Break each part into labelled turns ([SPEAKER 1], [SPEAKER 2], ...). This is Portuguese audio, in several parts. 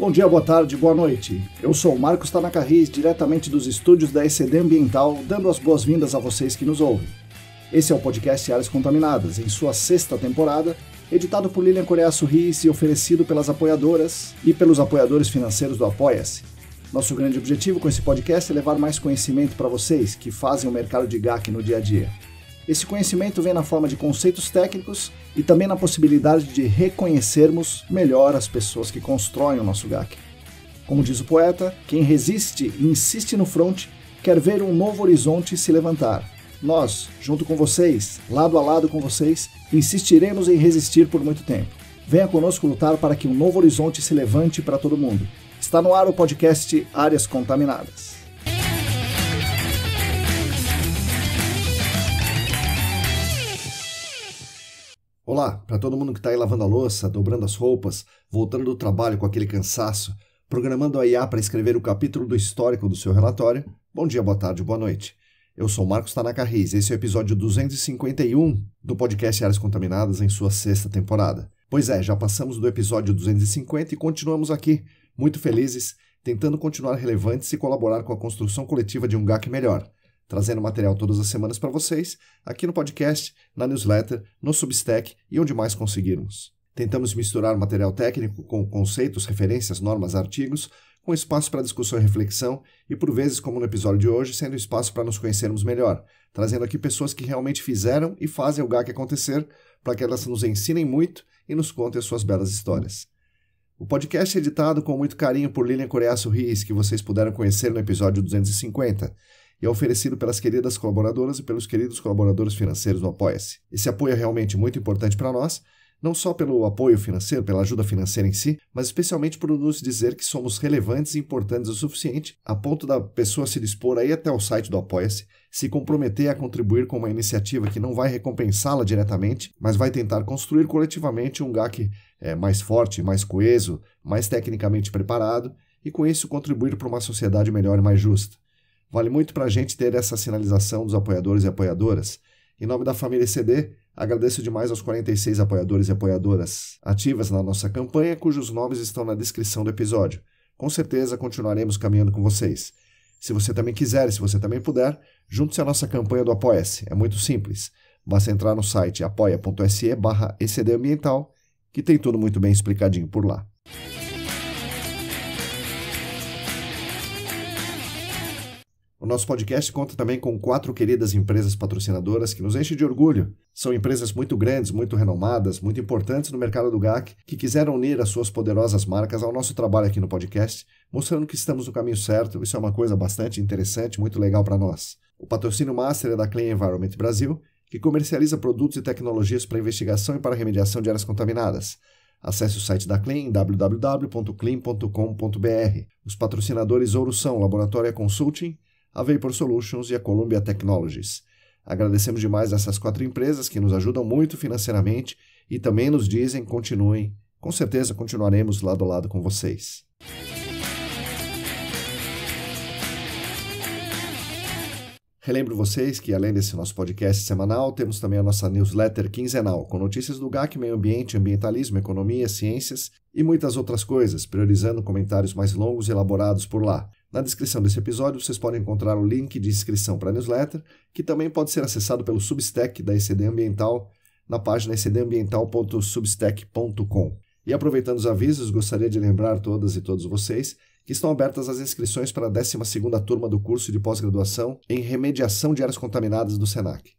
[SPEAKER 1] Bom dia, boa tarde, boa noite. Eu sou o Marcos Tanaka Riz, diretamente dos estúdios da ECD Ambiental, dando as boas-vindas a vocês que nos ouvem. Esse é o podcast Áreas Contaminadas, em sua 6ª temporada, editado por Lilian Coreaço Riz e oferecido pelas apoiadoras e pelos apoiadores financeiros do Apoia-se. Nosso grande objetivo com esse podcast é levar mais conhecimento para vocês que fazem o mercado de GAC no dia a dia. Esse conhecimento vem na forma de conceitos técnicos e também na possibilidade de reconhecermos melhor as pessoas que constroem o nosso GAC. Como diz o poeta, quem resiste e insiste no fronte quer ver um novo horizonte se levantar. Nós, junto com vocês, lado a lado com vocês, insistiremos em resistir por muito tempo. Venha conosco lutar para que um novo horizonte se levante para todo mundo. Está no ar o podcast Áreas Contaminadas. Olá, para todo mundo que está aí lavando a louça, dobrando as roupas, voltando do trabalho com aquele cansaço, programando a IA para escrever o capítulo do histórico do seu relatório, bom dia, boa tarde, boa noite. Eu sou Marcos Tanaka Riz, esse é o episódio 251 do podcast Áreas Contaminadas em sua 6ª temporada. Pois é, já passamos do episódio 250 e continuamos aqui, muito felizes, tentando continuar relevantes e colaborar com a construção coletiva de um GAC melhor, trazendo material todas as semanas para vocês, aqui no podcast, na newsletter, no Substack e onde mais conseguirmos. Tentamos misturar material técnico com conceitos, referências, normas, artigos, com espaço para discussão e reflexão e, por vezes, como no episódio de hoje, sendo espaço para nos conhecermos melhor, trazendo aqui pessoas que realmente fizeram e fazem o GAC acontecer para que elas nos ensinem muito e nos contem as suas belas histórias. O podcast é editado com muito carinho por Lilian Coreaço Riz, que vocês puderam conhecer no episódio 250, e é oferecido pelas queridas colaboradoras e pelos queridos colaboradores financeiros do Apoia-se. Esse apoio é realmente muito importante para nós, não só pelo apoio financeiro, pela ajuda financeira em si, mas especialmente por nos dizer que somos relevantes e importantes o suficiente a ponto da pessoa se dispor a ir até o site do Apoia-se, se comprometer a contribuir com uma iniciativa que não vai recompensá-la diretamente, mas vai tentar construir coletivamente um GAC mais forte, mais coeso, mais tecnicamente preparado e com isso contribuir para uma sociedade melhor e mais justa. Vale muito para a gente ter essa sinalização dos apoiadores e apoiadoras. Em nome da família ECD, agradeço demais aos 46 apoiadores e apoiadoras ativas na nossa campanha, cujos nomes estão na descrição do episódio. Com certeza continuaremos caminhando com vocês. Se você também quiser e se você também puder, junte-se à nossa campanha do Apoia-se. É muito simples. Basta entrar no site apoia.se/ecdambiental, que tem tudo muito bem explicadinho por lá. O nosso podcast conta também com 4 queridas empresas patrocinadoras que nos enchem de orgulho. São empresas muito grandes, muito renomadas, muito importantes no mercado do GAC, que quiseram unir as suas poderosas marcas ao nosso trabalho aqui no podcast, mostrando que estamos no caminho certo. Isso é uma coisa bastante interessante, muito legal para nós. O patrocínio master é da Clean Environment Brasil, que comercializa produtos e tecnologias para investigação e para remediação de áreas contaminadas. Acesse o site da Clean em www.clean.com.br. Os patrocinadores ouro são o Laboratória Consulting, a Vapor Solutions e a Columbia Technologies. Agradecemos demais essas 4 empresas que nos ajudam muito financeiramente e também nos dizem continuem. Com certeza continuaremos lado a lado com vocês. Relembro vocês que, além desse nosso podcast semanal, temos também a nossa newsletter quinzenal, com notícias do GAC, meio ambiente, ambientalismo, economia, ciências e muitas outras coisas, priorizando comentários mais longos e elaborados por lá. Na descrição desse episódio, vocês podem encontrar o link de inscrição para a newsletter, que também pode ser acessado pelo Substack da ECD Ambiental, na página ecdambiental.substack.com. E aproveitando os avisos, gostaria de lembrar todas e todos vocês que estão abertas as inscrições para a 12ª turma do curso de pós-graduação em remediação de áreas contaminadas do SENAC.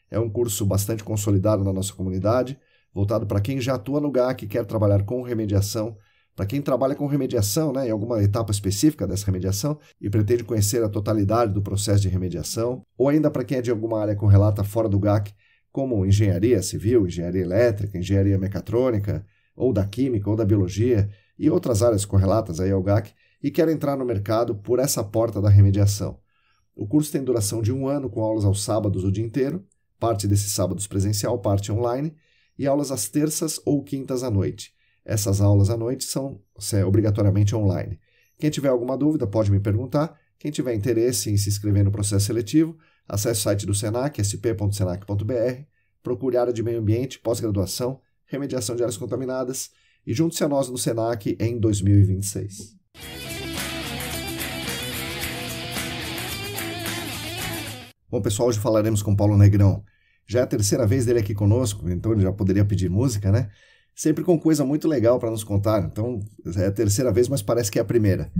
[SPEAKER 1] É um curso bastante consolidado na nossa comunidade, voltado para quem já atua no GAC e quer trabalhar com remediação, para quem trabalha com remediação, em alguma etapa específica dessa remediação e pretende conhecer a totalidade do processo de remediação, ou ainda para quem é de alguma área correlata fora do GAC, como engenharia civil, engenharia elétrica, engenharia mecatrônica, ou da química, ou da biologia, e outras áreas correlatas aí ao GAC, e quer entrar no mercado por essa porta da remediação. O curso tem duração de 1 ano, com aulas aos sábados o dia inteiro, parte desses sábados presencial, parte online, e aulas às terças ou quintas à noite. Essas aulas à noite são obrigatoriamente online. Quem tiver alguma dúvida pode me perguntar. Quem tiver interesse em se inscrever no processo seletivo, acesse o site do SENAC, sp.senac.br, procure área de meio ambiente, pós-graduação, remediação de áreas contaminadas e junte-se a nós no Senac em 2026. Bom, pessoal, hoje falaremos com Paulo Negrão. Já é a terceira vez dele aqui conosco, então ele já poderia pedir música, né? Sempre com coisa muito legal para nos contar. Então, é a terceira vez, mas parece que é a primeira.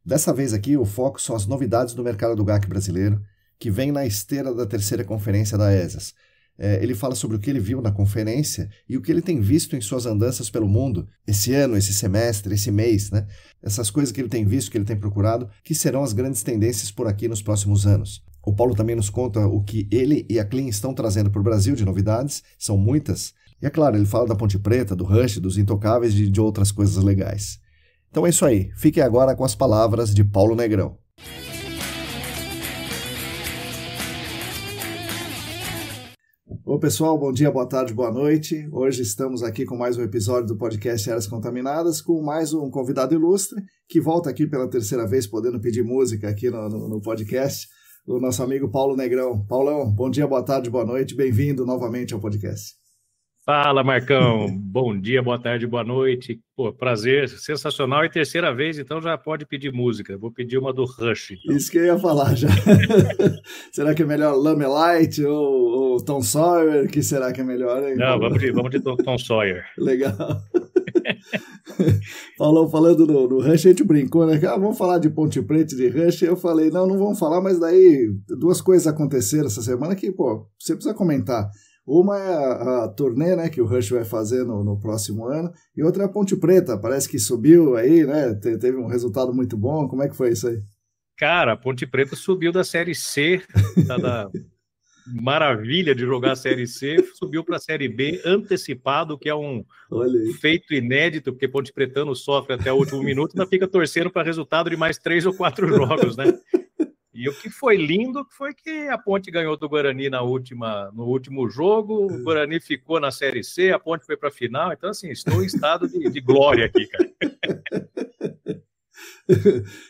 [SPEAKER 1] Dessa vez aqui, o foco são as novidades do mercado do GAC brasileiro, que vem na esteira da terceira conferência da ESAS. Ele fala sobre o que ele viu na conferência e o que ele tem visto em suas andanças pelo mundo, esse ano, esse semestre, esse mês, né? Essas coisas que ele tem visto, que ele tem procurado, que serão as grandes tendências por aqui nos próximos anos. O Paulo também nos conta o que ele e a Clean estão trazendo para o Brasil de novidades, são muitas. E é claro, ele fala da Ponte Preta, do Rush, dos Intocáveis e de outras coisas legais. Então é isso aí, fiquem agora com as palavras de Paulo Negrão. Ô pessoal, bom dia, boa tarde, boa noite. Hoje estamos aqui com mais um episódio do podcast Áreas Contaminadas, com mais um convidado ilustre, que volta aqui pela terceira vez, podendo pedir música aqui no podcast, o nosso amigo Paulo Negrão. Paulão, bom dia, boa tarde, boa noite, bem-vindo novamente ao podcast.
[SPEAKER 2] Fala, Marcão, bom dia, boa tarde, boa noite. Pô, prazer, sensacional, e terceira vez, então já pode pedir música. Vou pedir uma do Rush. Então.
[SPEAKER 1] Isso que eu ia falar já. Será que é melhor Lamelite ou Tom Sawyer? Que será que é melhor, hein?
[SPEAKER 2] Não, vamos de Tom Sawyer.
[SPEAKER 1] Legal. Falando no Rush, a gente brincou, né? Vamos falar de Ponte Preta e de Rush. Eu falei, não vamos falar, mas daí duas coisas aconteceram essa semana que, pô, você precisa comentar. Uma é a turnê, né, que o Rush vai fazer no próximo ano, e outra é a Ponte Preta, parece que subiu aí, né, teve um resultado muito bom. Como é que foi isso aí?
[SPEAKER 2] Cara, a Ponte Preta subiu da Série C, da maravilha de jogar a Série C, subiu para a Série B antecipado, que é um feito inédito, porque Ponte Pretano sofre até o último minuto, ainda fica torcendo para resultado de mais 3 ou 4 jogos, né? E o que foi lindo foi que a Ponte ganhou do Guarani no último jogo, o Guarani ficou na Série C, a Ponte foi para a final, então assim, estou em estado de glória aqui, cara.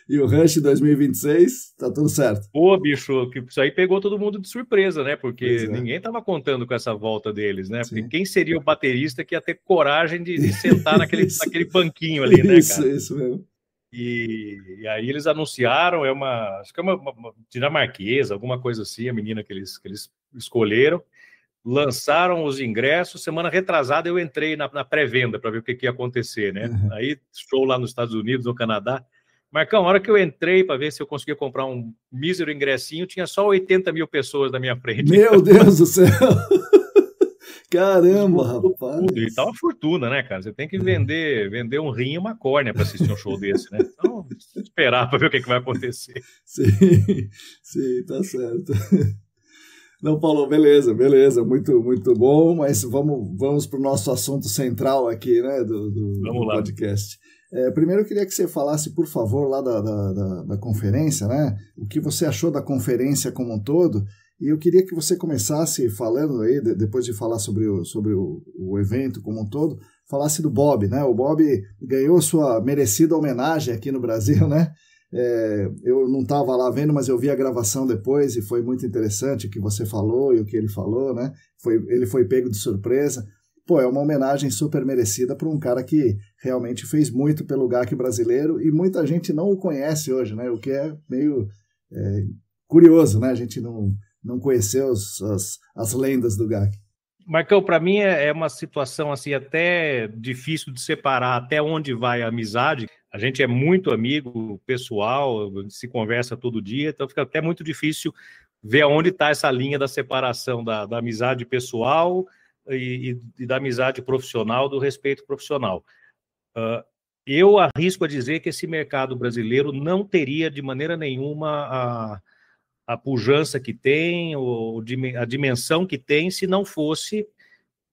[SPEAKER 1] E o Rush 2026, tá tudo certo?
[SPEAKER 2] Pô, bicho, isso aí pegou todo mundo de surpresa, né? Porque ninguém estava contando com essa volta deles, né? Porque quem seria o baterista que ia ter coragem de sentar naquele banquinho ali, né, cara?
[SPEAKER 1] Isso mesmo.
[SPEAKER 2] E aí eles anunciaram, acho que é uma dinamarquesa, alguma coisa assim, a menina que eles escolheram, lançaram os ingressos. Semana retrasada eu entrei na pré-venda para ver o que ia acontecer, né? Aí show lá nos Estados Unidos, no Canadá. Marcão, a hora que eu entrei para ver se eu conseguia comprar um mísero ingressinho, tinha só 80 mil pessoas na minha frente.
[SPEAKER 1] Meu Deus do céu! Caramba, rapaz!
[SPEAKER 2] E tá uma fortuna, né, cara? Você tem que vender um rim e uma córnea para assistir um show desse, né? Então, esperar para ver o que vai acontecer.
[SPEAKER 1] Sim, tá certo. Não, Paulo, beleza, muito, muito bom, mas vamos para o nosso assunto central aqui, né, do podcast. Primeiro eu queria que você falasse, por favor, lá da conferência, né, o que você achou da conferência como um todo. E eu queria que você começasse falando aí, depois de falar sobre o evento como um todo, falasse do Bob, né? O Bob ganhou sua merecida homenagem aqui no Brasil, né? Eu não estava lá vendo, mas eu vi a gravação depois e foi muito interessante o que você falou e o que ele falou, né? Ele foi pego de surpresa. Pô, é uma homenagem super merecida para um cara que realmente fez muito pelo GAC brasileiro e muita gente não o conhece hoje, né? O que é meio curioso, né? A gente não conheceu as lendas do GAC.
[SPEAKER 2] Marcão, para mim é uma situação assim até difícil de separar até onde vai a amizade. A gente é muito amigo pessoal, se conversa todo dia, então fica até muito difícil ver aonde está essa linha da separação da amizade pessoal e da amizade profissional, do respeito profissional. Eu arrisco a dizer que esse mercado brasileiro não teria de maneira nenhuma a pujança que tem, ou a dimensão que tem, se não fosse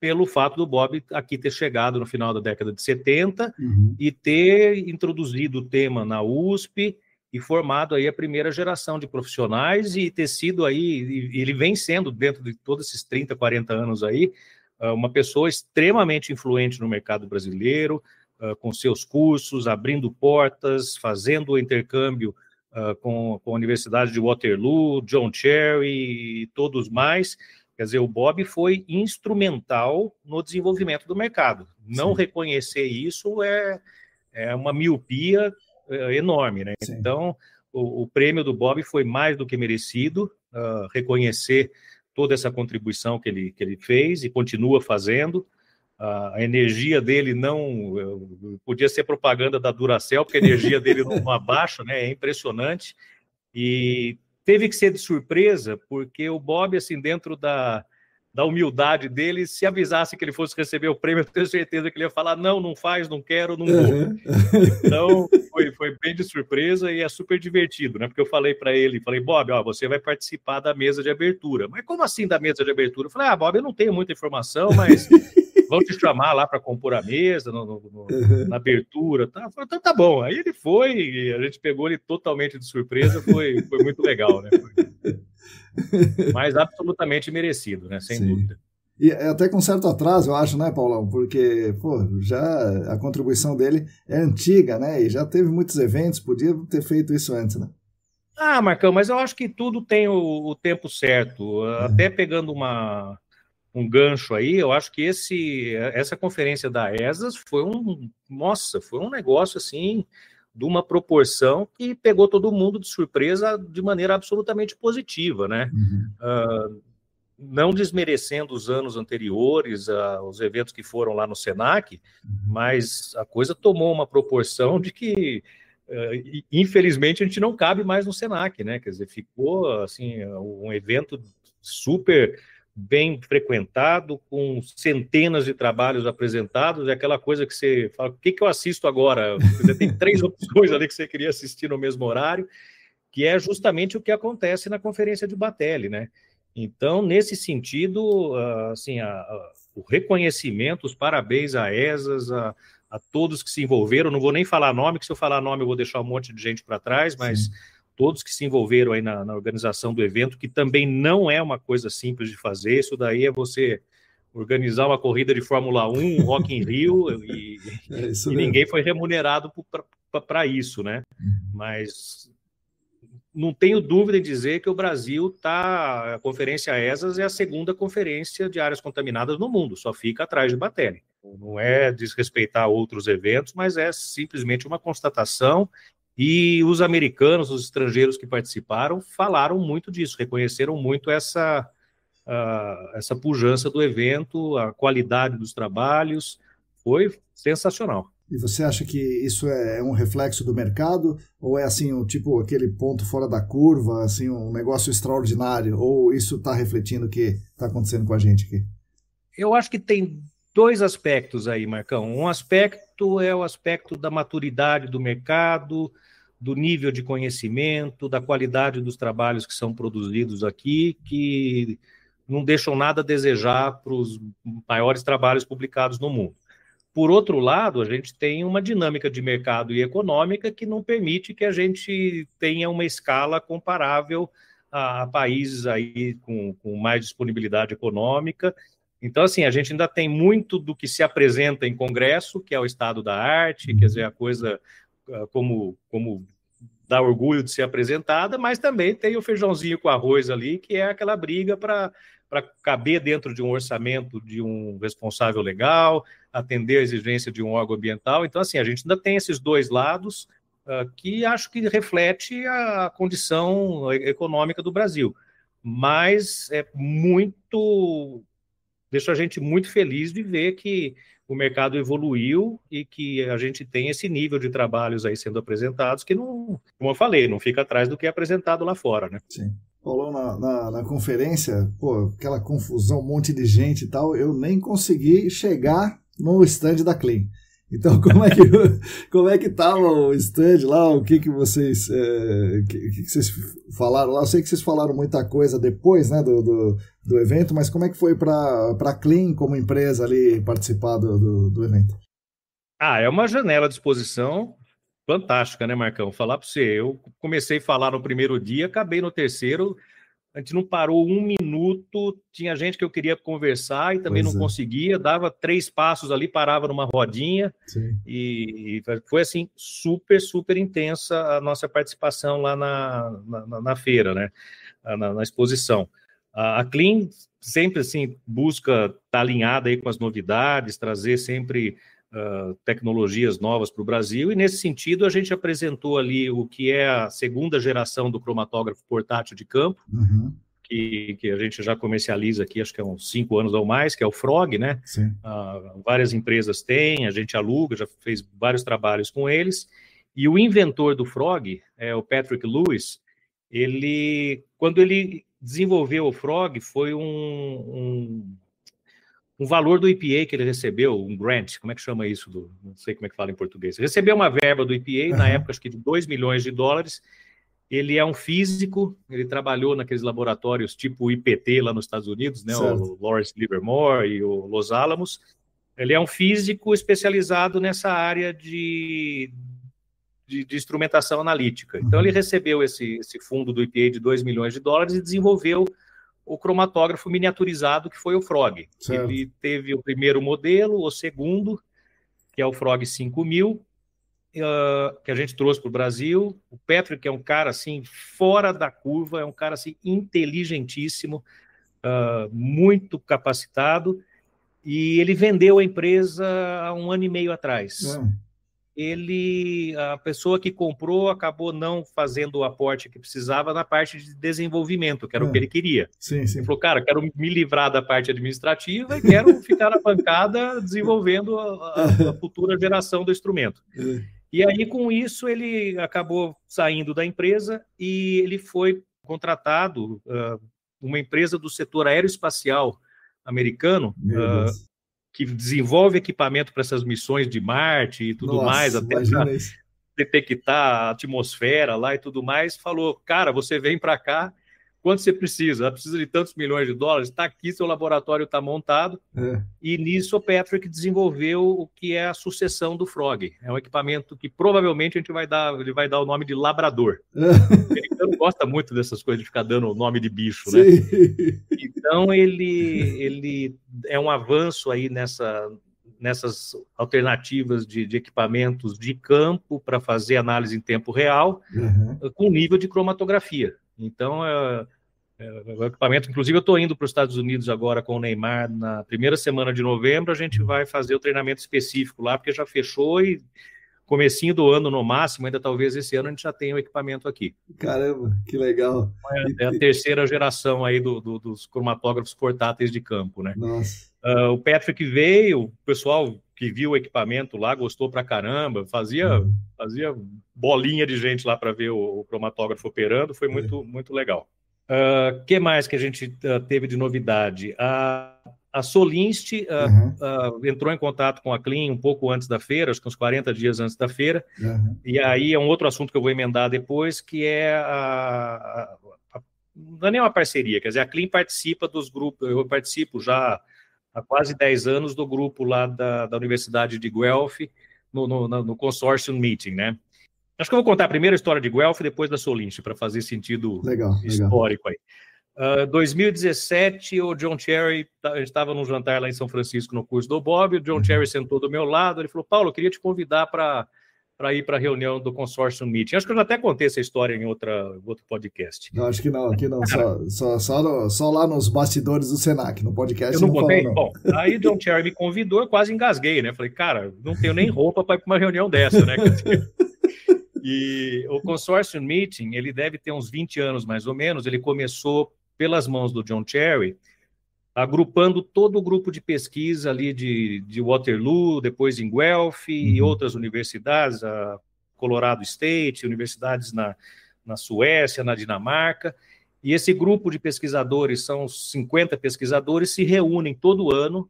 [SPEAKER 2] pelo fato do Bob aqui ter chegado no final da década de 70 e ter introduzido o tema na USP e formado aí a primeira geração de profissionais e ter sido aí, ele vem sendo, dentro de todos esses 30, 40 anos aí, uma pessoa extremamente influente no mercado brasileiro, com seus cursos, abrindo portas, fazendo o intercâmbio com a Universidade de Waterloo, John Cherry e todos mais. Quer dizer, o Bob foi instrumental no desenvolvimento do mercado. Não
[SPEAKER 1] Sim.
[SPEAKER 2] reconhecer isso é uma miopia enorme, né?
[SPEAKER 1] Sim.
[SPEAKER 2] Então, o prêmio do Bob foi mais do que merecido, reconhecer toda essa contribuição que ele fez e continua fazendo. A energia dele não... Podia ser propaganda da Duracell, porque a energia dele não abaixa, né? É impressionante. E teve que ser de surpresa, porque o Bob, assim, dentro da humildade dele, se avisasse que ele fosse receber o prêmio, eu tenho certeza que ele ia falar, não faz, não quero, não vou. Então, foi bem de surpresa e é super divertido, né? Porque eu falei para ele, Bob, você vai participar da mesa de abertura. Mas como assim da mesa de abertura? Eu falei, Bob, eu não tenho muita informação, mas vão te chamar lá para compor a mesa, na abertura. Tá? Eu falei, então tá bom. Aí ele foi, e a gente pegou ele totalmente de surpresa, foi muito legal, né? Mas absolutamente merecido, né? Sem dúvida.
[SPEAKER 1] E até com certo atraso, eu acho, né, Paulão? Porque, já a contribuição dele é antiga, né? E já teve muitos eventos, podia ter feito isso antes, né?
[SPEAKER 2] Marcão, mas eu acho que tudo tem o tempo certo. Até pegando um gancho aí, eu acho que essa conferência da ESAS foi um negócio, assim, de uma proporção que pegou todo mundo de surpresa de maneira absolutamente positiva, né? Não desmerecendo os anos anteriores, os eventos que foram lá no Senac, mas a coisa tomou uma proporção de que, infelizmente, a gente não cabe mais no Senac, né? Quer dizer, ficou assim, um evento super bem frequentado, com centenas de trabalhos apresentados, é aquela coisa que você fala, o que eu assisto agora? Quer dizer, tem 3 opções ali que você queria assistir no mesmo horário, que é justamente o que acontece na conferência de Batelli, né? Então, nesse sentido, assim, o reconhecimento, os parabéns à ESAS, a todos que se envolveram, não vou nem falar nome, que se eu falar nome eu vou deixar um monte de gente para trás, mas todos que se envolveram aí na organização do evento, que também não é uma coisa simples de fazer, isso daí é você organizar uma corrida de Fórmula 1, um Rock in Rio, e ninguém foi remunerado para isso, né? Mas não tenho dúvida em dizer que o Brasil a Conferência ESAS é a segunda conferência de áreas contaminadas no mundo, só fica atrás de Batelli. Não é desrespeitar outros eventos, mas é simplesmente uma constatação, e os americanos, os estrangeiros que participaram, falaram muito disso, reconheceram muito essa pujança do evento, a qualidade dos trabalhos, foi sensacional.
[SPEAKER 1] E você acha que isso é um reflexo do mercado? Ou é assim, aquele ponto fora da curva, assim, um negócio extraordinário? Ou isso está refletindo o que está acontecendo com a gente aqui?
[SPEAKER 2] Eu acho que tem 2 aspectos aí, Marcão. Um aspecto é o aspecto da maturidade do mercado, do nível de conhecimento, da qualidade dos trabalhos que são produzidos aqui, que não deixam nada a desejar para os maiores trabalhos publicados no mundo. Por outro lado, a gente tem uma dinâmica de mercado e econômica que não permite que a gente tenha uma escala comparável a países aí com mais disponibilidade econômica. Então, assim, a gente ainda tem muito do que se apresenta em congresso, que é o estado da arte, quer dizer, a coisa como dá orgulho de ser apresentada, mas também tem o feijãozinho com arroz ali, que é aquela briga para caber dentro de um orçamento de um responsável legal, atender a exigência de um órgão ambiental. Então, assim, a gente ainda tem esses 2 lados que acho que reflete a condição econômica do Brasil. Mas deixa a gente muito feliz de ver que o mercado evoluiu e que a gente tem esse nível de trabalhos aí sendo apresentados que, não, como eu falei, não fica atrás do que é apresentado lá fora, né?
[SPEAKER 1] Sim. Paulão, na conferência, aquela confusão, um monte de gente e tal, eu nem consegui chegar no stand da Clean. Então, como é que estava o stand lá? O que vocês falaram lá? Eu sei que vocês falaram muita coisa depois, né, do evento, mas como é que foi para a Clean como empresa ali participar do evento?
[SPEAKER 2] É uma janela de exposição fantástica, né, Marcão? Falar para você, eu comecei a falar no primeiro dia, acabei no terceiro, a gente não parou 1 minuto, tinha gente que eu queria conversar e também não conseguia, dava 3 passos ali, parava numa rodinha. Sim. E foi assim, super, super intensa a nossa participação lá na feira, né? Na exposição. A Clean sempre assim busca estar alinhada aí com as novidades, trazer sempre tecnologias novas para o Brasil, e nesse sentido a gente apresentou ali o que é a segunda geração do cromatógrafo portátil de campo, que a gente já comercializa aqui, acho que há uns 5 anos ou mais, que é o Frog, né? Várias empresas têm, a gente aluga, já fez vários trabalhos com eles, e o inventor do Frog, o Patrick Lewis, quando ele desenvolveu o Frog, foi um valor do EPA que ele recebeu, um grant, como é que chama isso? Não sei como é que fala em português. Recebeu uma verba do EPA, na época, acho que de $2 milhões. Ele é um físico, ele trabalhou naqueles laboratórios tipo o IPT lá nos Estados Unidos, né? O Lawrence Livermore e o Los Alamos. Ele é um físico especializado nessa área de instrumentação analítica. Então, ele recebeu esse fundo do EPA de $2 milhões e desenvolveu o cromatógrafo miniaturizado, que foi o Frog. Ele teve o primeiro modelo, o segundo, que é o Frog 5000, que a gente trouxe para o Brasil. O Patrick é um cara assim fora da curva, é um cara assim inteligentíssimo, muito capacitado, e ele vendeu a empresa há 1 ano e meio atrás. A pessoa que comprou acabou não fazendo o aporte que precisava na parte de desenvolvimento, que era o que ele queria. Ele falou, cara, quero me livrar da parte administrativa e quero ficar na bancada desenvolvendo a futura geração do instrumento. E aí, com isso, ele acabou saindo da empresa e ele foi contratado, uma empresa do setor aeroespacial americano, que desenvolve equipamento para essas missões de Marte e tudo mais, até para detectar a atmosfera lá e tudo mais, falou, cara, você vem para cá, quanto você precisa? Ela precisa de tantos milhões de dólares, está aqui, seu laboratório está montado, e nisso o Patrick desenvolveu o que é a sucessão do Frog. É um equipamento que provavelmente ele vai dar o nome de Labrador. Ele não gosta muito dessas coisas de ficar dando o nome de bicho, né? Então, ele é um avanço aí nessas alternativas de equipamentos de campo para fazer análise em tempo real, com nível de cromatografia. Então, o equipamento, inclusive eu estou indo para os Estados Unidos agora com o Neymar, na primeira semana de novembro, a gente vai fazer o treinamento específico lá, porque já fechou e comecinho do ano no máximo, ainda talvez esse ano a gente já tenha o equipamento aqui.
[SPEAKER 1] Caramba, que legal.
[SPEAKER 2] É a terceira geração aí dos cromatógrafos portáteis de campo, né?
[SPEAKER 1] Nossa.
[SPEAKER 2] O Patrick veio, o pessoal que viu o equipamento lá gostou pra caramba, fazia bolinha de gente lá para ver o cromatógrafo operando, foi muito, muito legal. Que mais que a gente teve de novidade? A Solinst entrou em contato com a Clean um pouco antes da feira, acho que uns 40 dias antes da feira, e aí é um outro assunto que eu vou emendar depois, que é não é nem uma parceria, quer dizer, a Clean participa dos grupos, eu participo já há quase 10 anos do grupo lá da Universidade de Guelph, no Consortium Meeting, né? Acho que eu vou contar primeiro a história de Guelph e depois da Solinst, para fazer sentido histórico aí. 2017, o John Cherry, a gente estava num jantar lá em São Francisco no curso do Bob, o John Cherry sentou do meu lado, ele falou, Paulo, eu queria te convidar para ir para a reunião do Consortium Meeting. Acho que eu já até contei essa história em outro podcast.
[SPEAKER 1] Não, acho que não, aqui não, só lá nos bastidores do Senac, no podcast
[SPEAKER 2] eu não contei? Não. Bom, aí John Cherry me convidou, eu quase engasguei, né? Falei, cara, não tenho nem roupa para ir para uma reunião dessa, né? E o Consortium Meeting, ele deve ter uns 20 anos mais ou menos, ele começou pelas mãos do John Cherry, agrupando todo o grupo de pesquisa ali de Waterloo, depois em Guelph e outras universidades, a Colorado State, universidades na Suécia, na Dinamarca, e esse grupo de pesquisadores, são 50 pesquisadores, se reúnem todo ano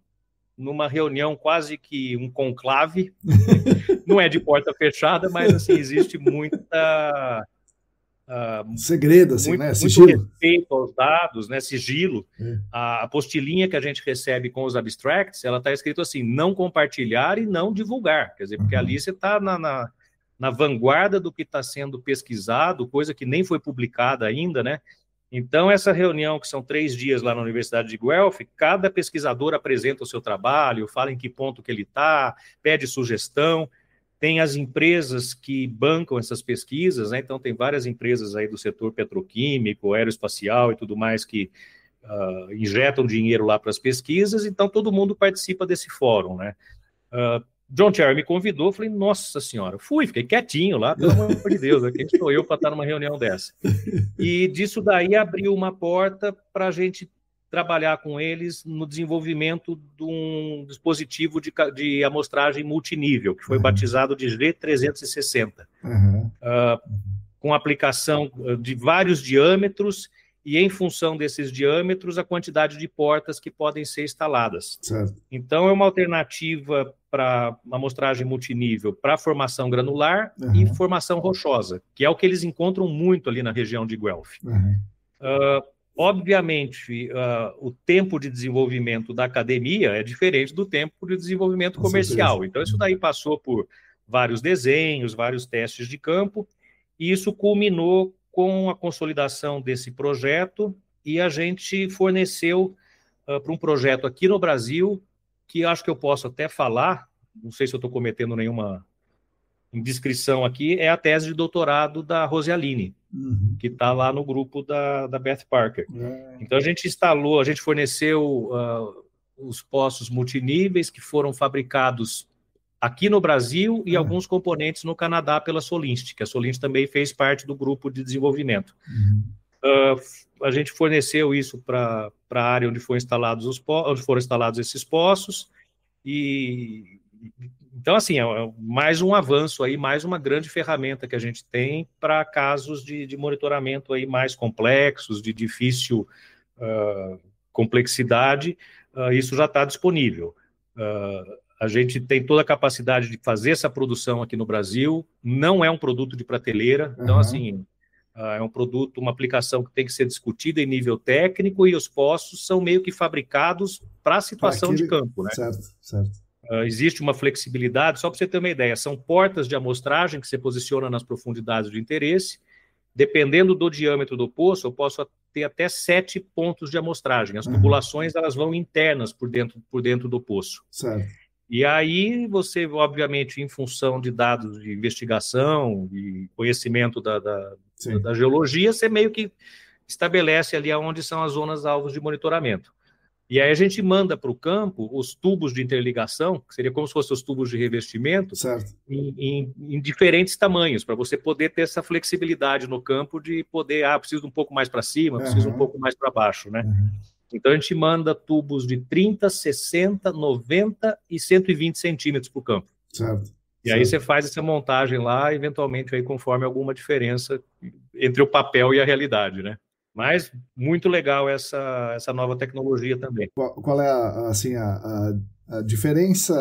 [SPEAKER 2] numa reunião quase que um conclave, não é de porta fechada, mas assim, existe muita...
[SPEAKER 1] segredo, assim,
[SPEAKER 2] muito,
[SPEAKER 1] né?
[SPEAKER 2] Sigilo. Muito respeito aos dados, né? Sigilo. A apostilinha que a gente recebe com os abstracts, ela está escrito assim, não compartilhar e não divulgar. Quer dizer, porque ali você está na vanguarda do que está sendo pesquisado, coisa que nem foi publicada ainda, né? Então, essa reunião, que são 3 dias lá na Universidade de Guelph, cada pesquisador apresenta o seu trabalho, fala em que ponto que ele está, pede sugestão. Tem as empresas que bancam essas pesquisas, né? Então tem várias empresas aí do setor petroquímico, aeroespacial e tudo mais que injetam dinheiro lá para as pesquisas, então todo mundo participa desse fórum, né? John Cherry me convidou, falei, nossa senhora, fiquei quietinho lá, pelo amor de Deus, quem sou eu para estar numa reunião dessa? E disso daí abriu uma porta para a gente trabalhar com eles no desenvolvimento de um dispositivo de amostragem multinível, que foi batizado de G360, com aplicação de vários diâmetros, e em função desses diâmetros, a quantidade de portas que podem ser instaladas.
[SPEAKER 1] Certo.
[SPEAKER 2] Então, é uma alternativa para uma amostragem multinível para formação granular e formação rochosa, que é o que eles encontram muito ali na região de Guelph. Obviamente, o tempo de desenvolvimento da academia é diferente do tempo de desenvolvimento comercial. Então, isso daí passou por vários desenhos, vários testes de campo, e isso culminou com a consolidação desse projeto, e a gente forneceu para um projeto aqui no Brasil, que acho que eu posso até falar, não sei se eu estou cometendo nenhuma indiscrição aqui, é a tese de doutorado da Rosialine, que está lá no grupo da Beth Parker. Então, a gente forneceu os poços multiníveis que foram fabricados aqui no Brasil e alguns componentes no Canadá pela Solinst, que a Solinst também fez parte do grupo de desenvolvimento. A gente forneceu isso para a área onde foram instalados esses poços, e então, assim, é mais um avanço aí, mais uma grande ferramenta que a gente tem para casos de monitoramento aí mais complexos, de difícil complexidade, isso já está disponível. A gente tem toda a capacidade de fazer essa produção aqui no Brasil, não é um produto de prateleira, então, assim, é um produto, uma aplicação que tem que ser discutida em nível técnico, e os poços são meio que fabricados para a situação de campo, né?
[SPEAKER 1] Certo.
[SPEAKER 2] Existe uma flexibilidade, só para você ter uma ideia, são portas de amostragem que você posiciona nas profundidades de interesse. Dependendo do diâmetro do poço, eu posso ter até 7 pontos de amostragem. As tubulações, elas vão internas por dentro do poço.
[SPEAKER 1] Certo.
[SPEAKER 2] E aí você, obviamente, em função de dados de investigação e conhecimento da geologia, você meio que estabelece ali onde são as zonas alvos de monitoramento. E aí a gente manda para o campo os tubos de interligação, que seria como se fossem os tubos de revestimento, em diferentes tamanhos, para você poder ter essa flexibilidade no campo de poder, preciso um pouco mais para cima, preciso um pouco mais para baixo, né? Então a gente manda tubos de 30, 60, 90 e 120 centímetros para o campo.
[SPEAKER 1] Certo.
[SPEAKER 2] E aí você faz essa montagem lá, eventualmente aí conforme alguma diferença entre o papel e a realidade, né? Mas muito legal essa nova tecnologia também.
[SPEAKER 1] Qual é a diferença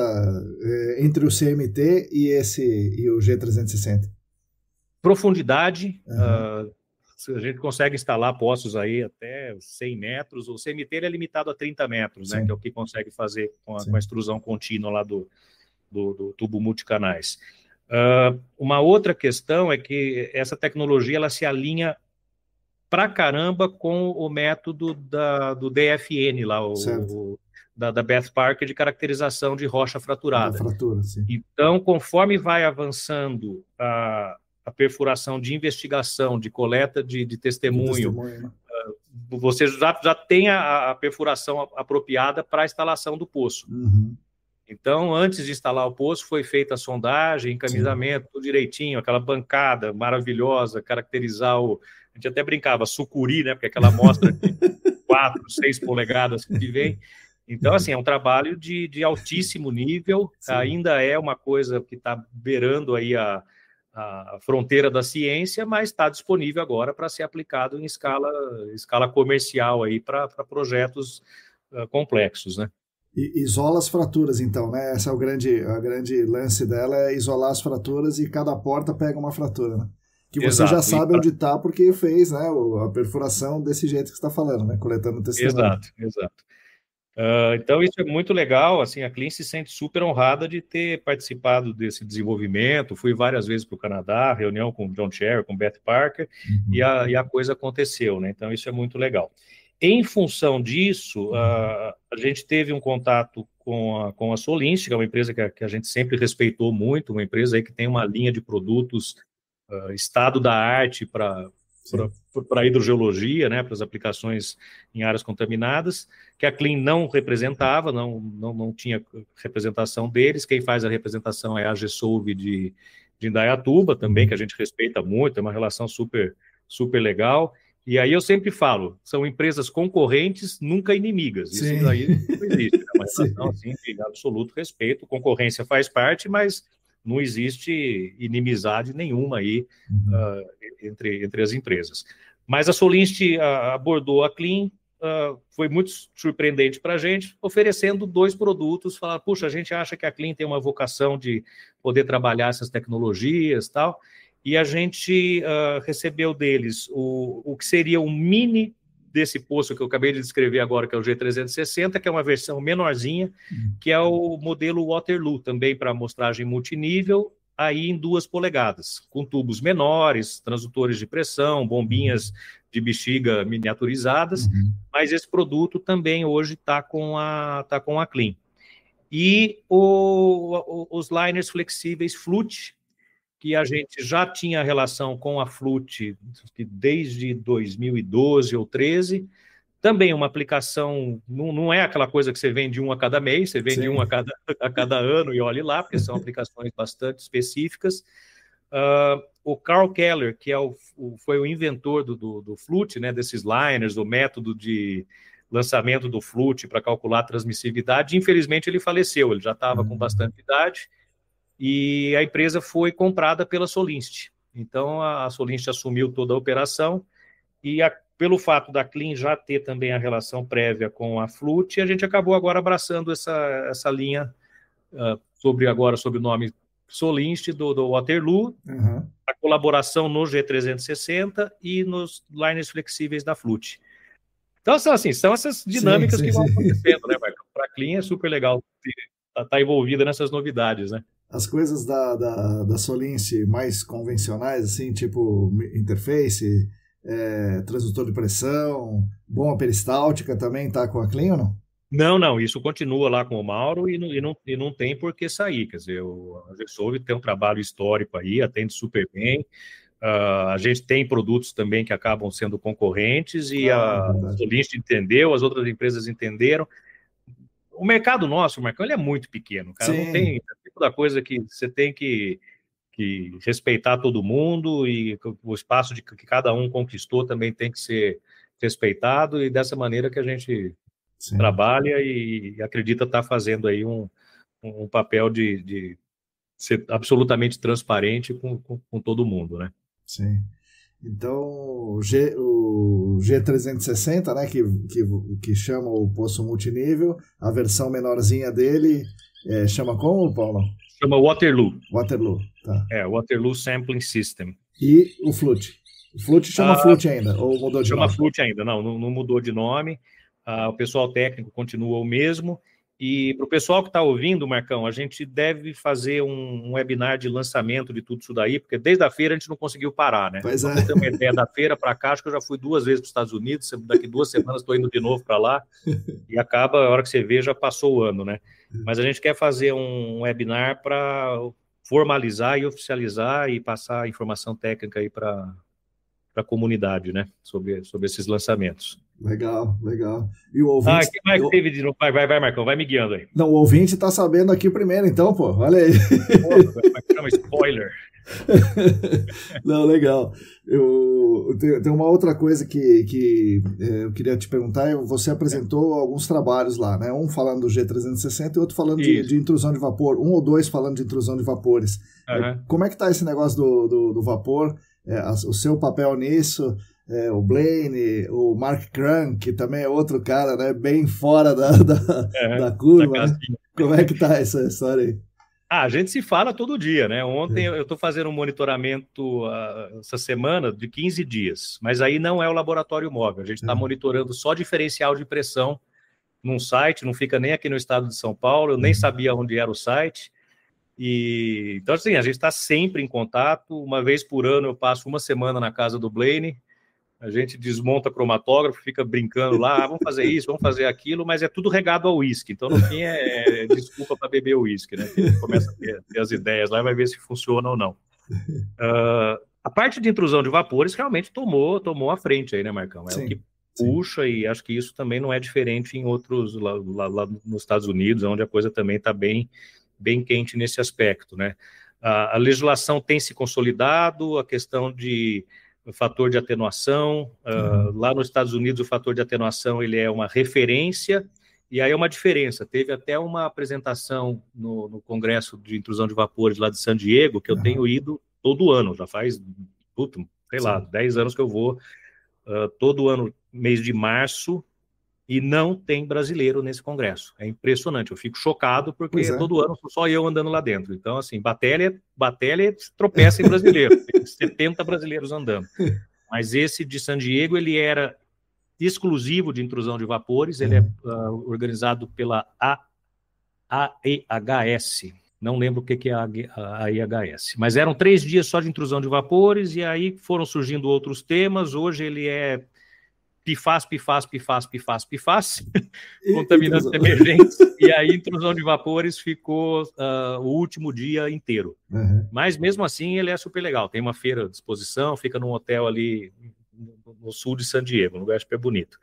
[SPEAKER 1] entre o CMT e o G360?
[SPEAKER 2] Profundidade. A gente consegue instalar poços aí até 100 metros. O CMT é limitado a 30 metros, né, que é o que consegue fazer com a extrusão contínua lá do tubo multicanais. Uma outra questão é que essa tecnologia ela se alinha pra caramba com o método do DFN lá, da Beth Parker, de caracterização de rocha fraturada. Então, conforme vai avançando a perfuração de investigação, de coleta de testemunho, você já tem a perfuração apropriada para a instalação do poço. Então, antes de instalar o poço, foi feita a sondagem, encaminhamento, tudo direitinho, aquela bancada maravilhosa, caracterizar a gente até brincava, sucuri, né? Porque aquela amostra de 4, 6 polegadas que vem. Então, assim, é um trabalho de altíssimo nível, ainda é uma coisa que está beirando aí a fronteira da ciência, mas está disponível agora para ser aplicado em escala comercial aí para projetos complexos, né?
[SPEAKER 1] E isola as fraturas, então, né? Esse é a grande lance dela, é isolar as fraturas, e cada porta pega uma fratura, né? Que você já sabe onde está, porque fez, né, a perfuração desse jeito que você está falando, né? Coletando testemunho.
[SPEAKER 2] Exato. Então, isso é muito legal. Assim, a Clean se sente super honrada de ter participado desse desenvolvimento. Fui várias vezes para o Canadá, reunião com o John Cherry, com o Beth Parker, e a coisa aconteceu, né? Então, isso é muito legal. Em função disso, a gente teve um contato com a Solinst, que é uma empresa que a gente sempre respeitou muito, uma empresa aí que tem uma linha de produtos estado da arte para para a hidrogeologia, né, para as aplicações em áreas contaminadas, que a Clean não representava, não tinha representação deles. Quem faz a representação é a GESOLVE de Indaiatuba também, que a gente respeita muito, é uma relação super, super legal. E aí eu sempre falo, são empresas concorrentes, nunca inimigas. Isso
[SPEAKER 1] Sim.
[SPEAKER 2] aí não existe, é uma relação assim, de absoluto respeito. Concorrência faz parte, mas não existe inimizade nenhuma aí entre as empresas. Mas a Solinst abordou a Clean, foi muito surpreendente para a gente, oferecendo 2 produtos, falar, puxa, a gente acha que a Clean tem uma vocação de poder trabalhar essas tecnologias e tal, e a gente recebeu deles o que seria um mini desse poço que eu acabei de descrever agora, que é o G360, que é uma versão menorzinha, que é o modelo Waterloo, também para amostragem multinível, aí em 2 polegadas, com tubos menores, transdutores de pressão, bombinhas de bexiga miniaturizadas, mas esse produto também hoje está com a Clean. E os liners flexíveis Flut, que a gente já tinha relação com a Flut desde 2012 ou 13, também uma aplicação, não é aquela coisa que você vende um a cada mês, você vende um a cada ano e olhe lá, porque são aplicações bastante específicas. O Carl Keller, que foi o inventor do Flut, né, desses liners, do método de lançamento do Flut para calcular a transmissividade, infelizmente ele faleceu, ele já estava com bastante idade, e a empresa foi comprada pela Solinst. Então, a Solinst assumiu toda a operação, e pelo fato da Clean já ter também a relação prévia com a Flut, a gente acabou agora abraçando essa linha sobre o nome Solinst do Waterloo, a colaboração no G360 e nos liners flexíveis da Flut. Então, assim, são essas dinâmicas que vão acontecendo, né, Marcão? Para a Clean é super legal estar envolvida nessas novidades, né?
[SPEAKER 1] As coisas da Solinst mais convencionais, assim, tipo interface, transdutor de pressão, bomba peristáltica, também está com a Clean ou não?
[SPEAKER 2] Não, isso continua lá com o Mauro e não tem por que sair. Quer dizer, a GESOLVE tem um trabalho histórico aí, atende super bem. A gente tem produtos também que acabam sendo concorrentes e a Solinst entendeu, as outras empresas entenderam. O mercado nosso, Marcão, ele é muito pequeno, cara. Não tem tipo da coisa que você tem que respeitar todo mundo, e o espaço que cada um conquistou também tem que ser respeitado, e dessa maneira que a gente trabalha e acredita estar fazendo aí um papel de ser absolutamente transparente com todo mundo, né?
[SPEAKER 1] Sim. Então, o G360, né, que chama o poço multinível, a versão menorzinha dele, chama como, Paulo?
[SPEAKER 2] Chama Waterloo.
[SPEAKER 1] Waterloo, tá.
[SPEAKER 2] Waterloo Sampling System.
[SPEAKER 1] E o Flut? O Flut chama Flut ainda, ou mudou de nome?
[SPEAKER 2] Chama Flut ainda, não mudou de nome. O pessoal técnico continua o mesmo. E para o pessoal que está ouvindo, Marcão, a gente deve fazer um webinar de lançamento de tudo isso daí, porque desde a feira a gente não conseguiu parar, né?
[SPEAKER 1] Pois
[SPEAKER 2] Para você ter uma ideia, da feira para cá, acho que eu já fui 2 vezes para os Estados Unidos, daqui 2 semanas estou indo de novo para lá, e acaba, a hora que você vê, já passou o ano, né? Mas a gente quer fazer um webinar para formalizar e oficializar e passar informação técnica aí para a comunidade, né? Sobre esses lançamentos.
[SPEAKER 1] Legal. E o ouvinte...
[SPEAKER 2] que mais teve de novo? Vai, Marcão, vai me guiando aí.
[SPEAKER 1] Não, o ouvinte tá sabendo aqui primeiro, então, pô, olha aí.
[SPEAKER 2] Chama spoiler.
[SPEAKER 1] Não, legal. Tem uma outra coisa que eu queria te perguntar. Você apresentou alguns trabalhos lá, né? Um falando do G360 e outro falando de intrusão de vapor. 1 ou 2 falando de intrusão de vapores. Como é que tá esse negócio do vapor? O seu papel nisso? O Blaine, o Mark Cran, que também é outro cara, né, bem fora da curva, né? Como é que tá essa história aí?
[SPEAKER 2] A gente se fala todo dia, né? Ontem eu estou fazendo um monitoramento essa semana de 15 dias, mas aí não é o laboratório móvel, a gente está monitorando só diferencial de pressão num site, não fica nem aqui no estado de São Paulo, eu nem sabia onde era o site. Então, assim, a gente está sempre em contato. Uma vez por ano eu passo uma semana na casa do Blaine, a gente desmonta cromatógrafo, fica brincando lá, vamos fazer isso, vamos fazer aquilo, mas é tudo regado ao uísque. Então, no fim, é desculpa para beber o uísque, né? A gente começa a ter as ideias lá e vai ver se funciona ou não. A parte de intrusão de vapores realmente tomou a frente aí, né, Marcão? É o que puxa, e acho que isso também não é diferente em outros, lá nos Estados Unidos, onde a coisa também está bem quente nesse aspecto, né? A legislação tem se consolidado, a questão de fator de atenuação, lá nos Estados Unidos o fator de atenuação ele é uma referência, e aí é uma diferença. Teve até uma apresentação no Congresso de Intrusão de Vapores lá de San Diego, que eu tenho ido todo ano, já faz, sei lá, 10 anos que eu vou, todo ano, mês de março, e não tem brasileiro nesse congresso. É impressionante, eu fico chocado, porque todo ano sou só eu andando lá dentro. Então, assim, Batelia tropeça em brasileiro, tem 70 brasileiros andando. Mas esse de San Diego, ele era exclusivo de intrusão de vapores, ele é organizado pela AEHS, não lembro o que é a AEHS, mas eram 3 dias só de intrusão de vapores, e aí foram surgindo outros temas. Hoje ele é PFAS, contaminantes emergentes, e aí intrusão de vapores ficou o último dia inteiro. Mas mesmo assim ele é super legal, tem uma feira de exposição, fica num hotel ali no sul de San Diego, um lugar super bonito.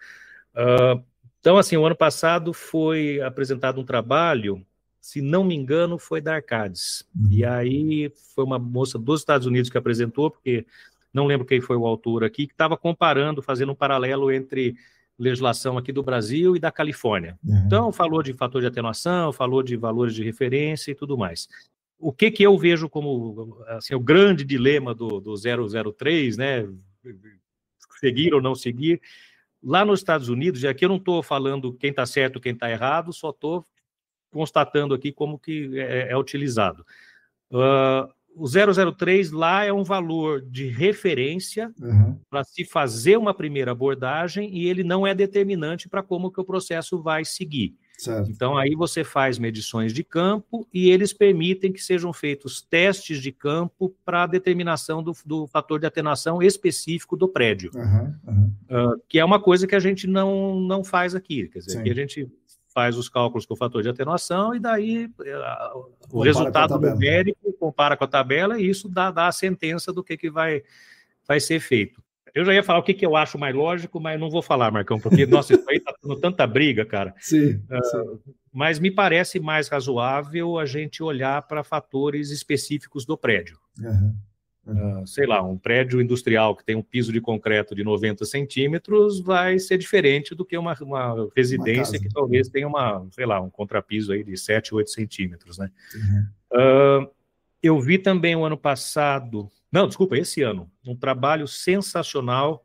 [SPEAKER 2] Então, assim, o ano passado foi apresentado um trabalho, se não me engano, foi da Arcades. E aí foi uma moça dos Estados Unidos que apresentou, porque não lembro quem foi o autor aqui, que estava comparando, fazendo um paralelo entre legislação aqui do Brasil e da Califórnia. Então, falou de fator de atenuação, falou de valores de referência e tudo mais. O que eu vejo como assim, o grande dilema do 003, né? Seguir ou não seguir. Lá nos Estados Unidos, e aqui eu não estou falando quem está certo, quem está errado, só estou constatando aqui como que é utilizado. O 003 lá é um valor de referência para se fazer uma primeira abordagem, e ele não é determinante para como que o processo vai seguir. Certo. Então, aí você faz medições de campo e eles permitem que sejam feitos testes de campo para a determinação do fator de atenuação específico do prédio, que é uma coisa que a gente não faz aqui. Quer dizer, aqui a gente faz os cálculos com o fator de atenuação e daí o resultado numérico compara com a tabela, e isso dá a sentença do que vai ser feito. Eu já ia falar o que eu acho mais lógico, mas não vou falar, Marcão, porque, nossa, isso aí está dando tanta briga, cara. Sim. Mas me parece mais razoável a gente olhar para fatores específicos do prédio. Sei lá, um prédio industrial que tem um piso de concreto de 90 centímetros vai ser diferente do que uma residência que talvez tenha um contrapiso aí de 7, 8 centímetros, né? Eu vi também o ano passado... Não, desculpa, esse ano, um trabalho sensacional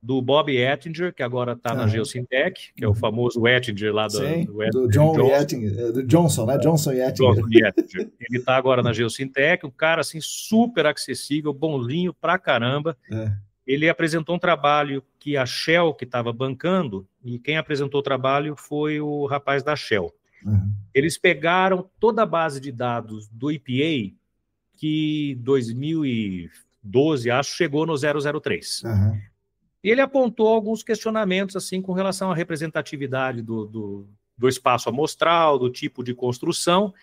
[SPEAKER 2] do Bob Ettinger, que agora está na Geosyntec, que é o famoso Ettinger lá do
[SPEAKER 1] Johnson, né? Johnson e Ettinger.
[SPEAKER 2] Ele está agora na Geosyntec, um cara assim super acessível, bonzinho pra caramba. Ele apresentou um trabalho que a Shell que estava bancando, e quem apresentou o trabalho foi o rapaz da Shell. Eles pegaram toda a base de dados do EPA, que 2012, acho, chegou no 003. E ele apontou alguns questionamentos assim com relação à representatividade do espaço amostral, do tipo de construção,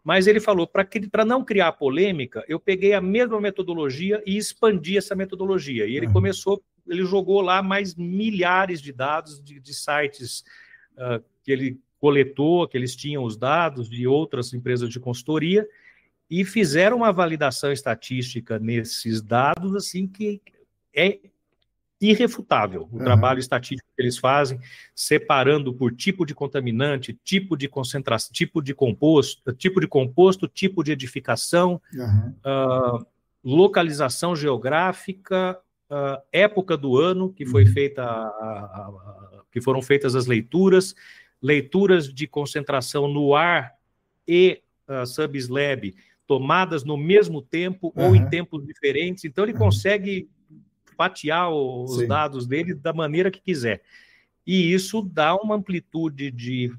[SPEAKER 2] mas ele falou, para não criar polêmica, eu peguei a mesma metodologia e expandi essa metodologia. E ele jogou lá mais milhares de dados de sites que ele coletou, que eles tinham os dados de outras empresas de consultoria, e fizeram uma validação estatística nesses dados assim que é irrefutável o trabalho estatístico que eles fazem, separando por tipo de contaminante, tipo de concentração, tipo de composto, tipo de edificação, localização geográfica, época do ano que foi feita que foram feitas as leituras de concentração no ar e subslab tomadas no mesmo tempo ou em tempos diferentes. Então ele consegue fatiar os dados dele da maneira que quiser. E isso dá uma amplitude de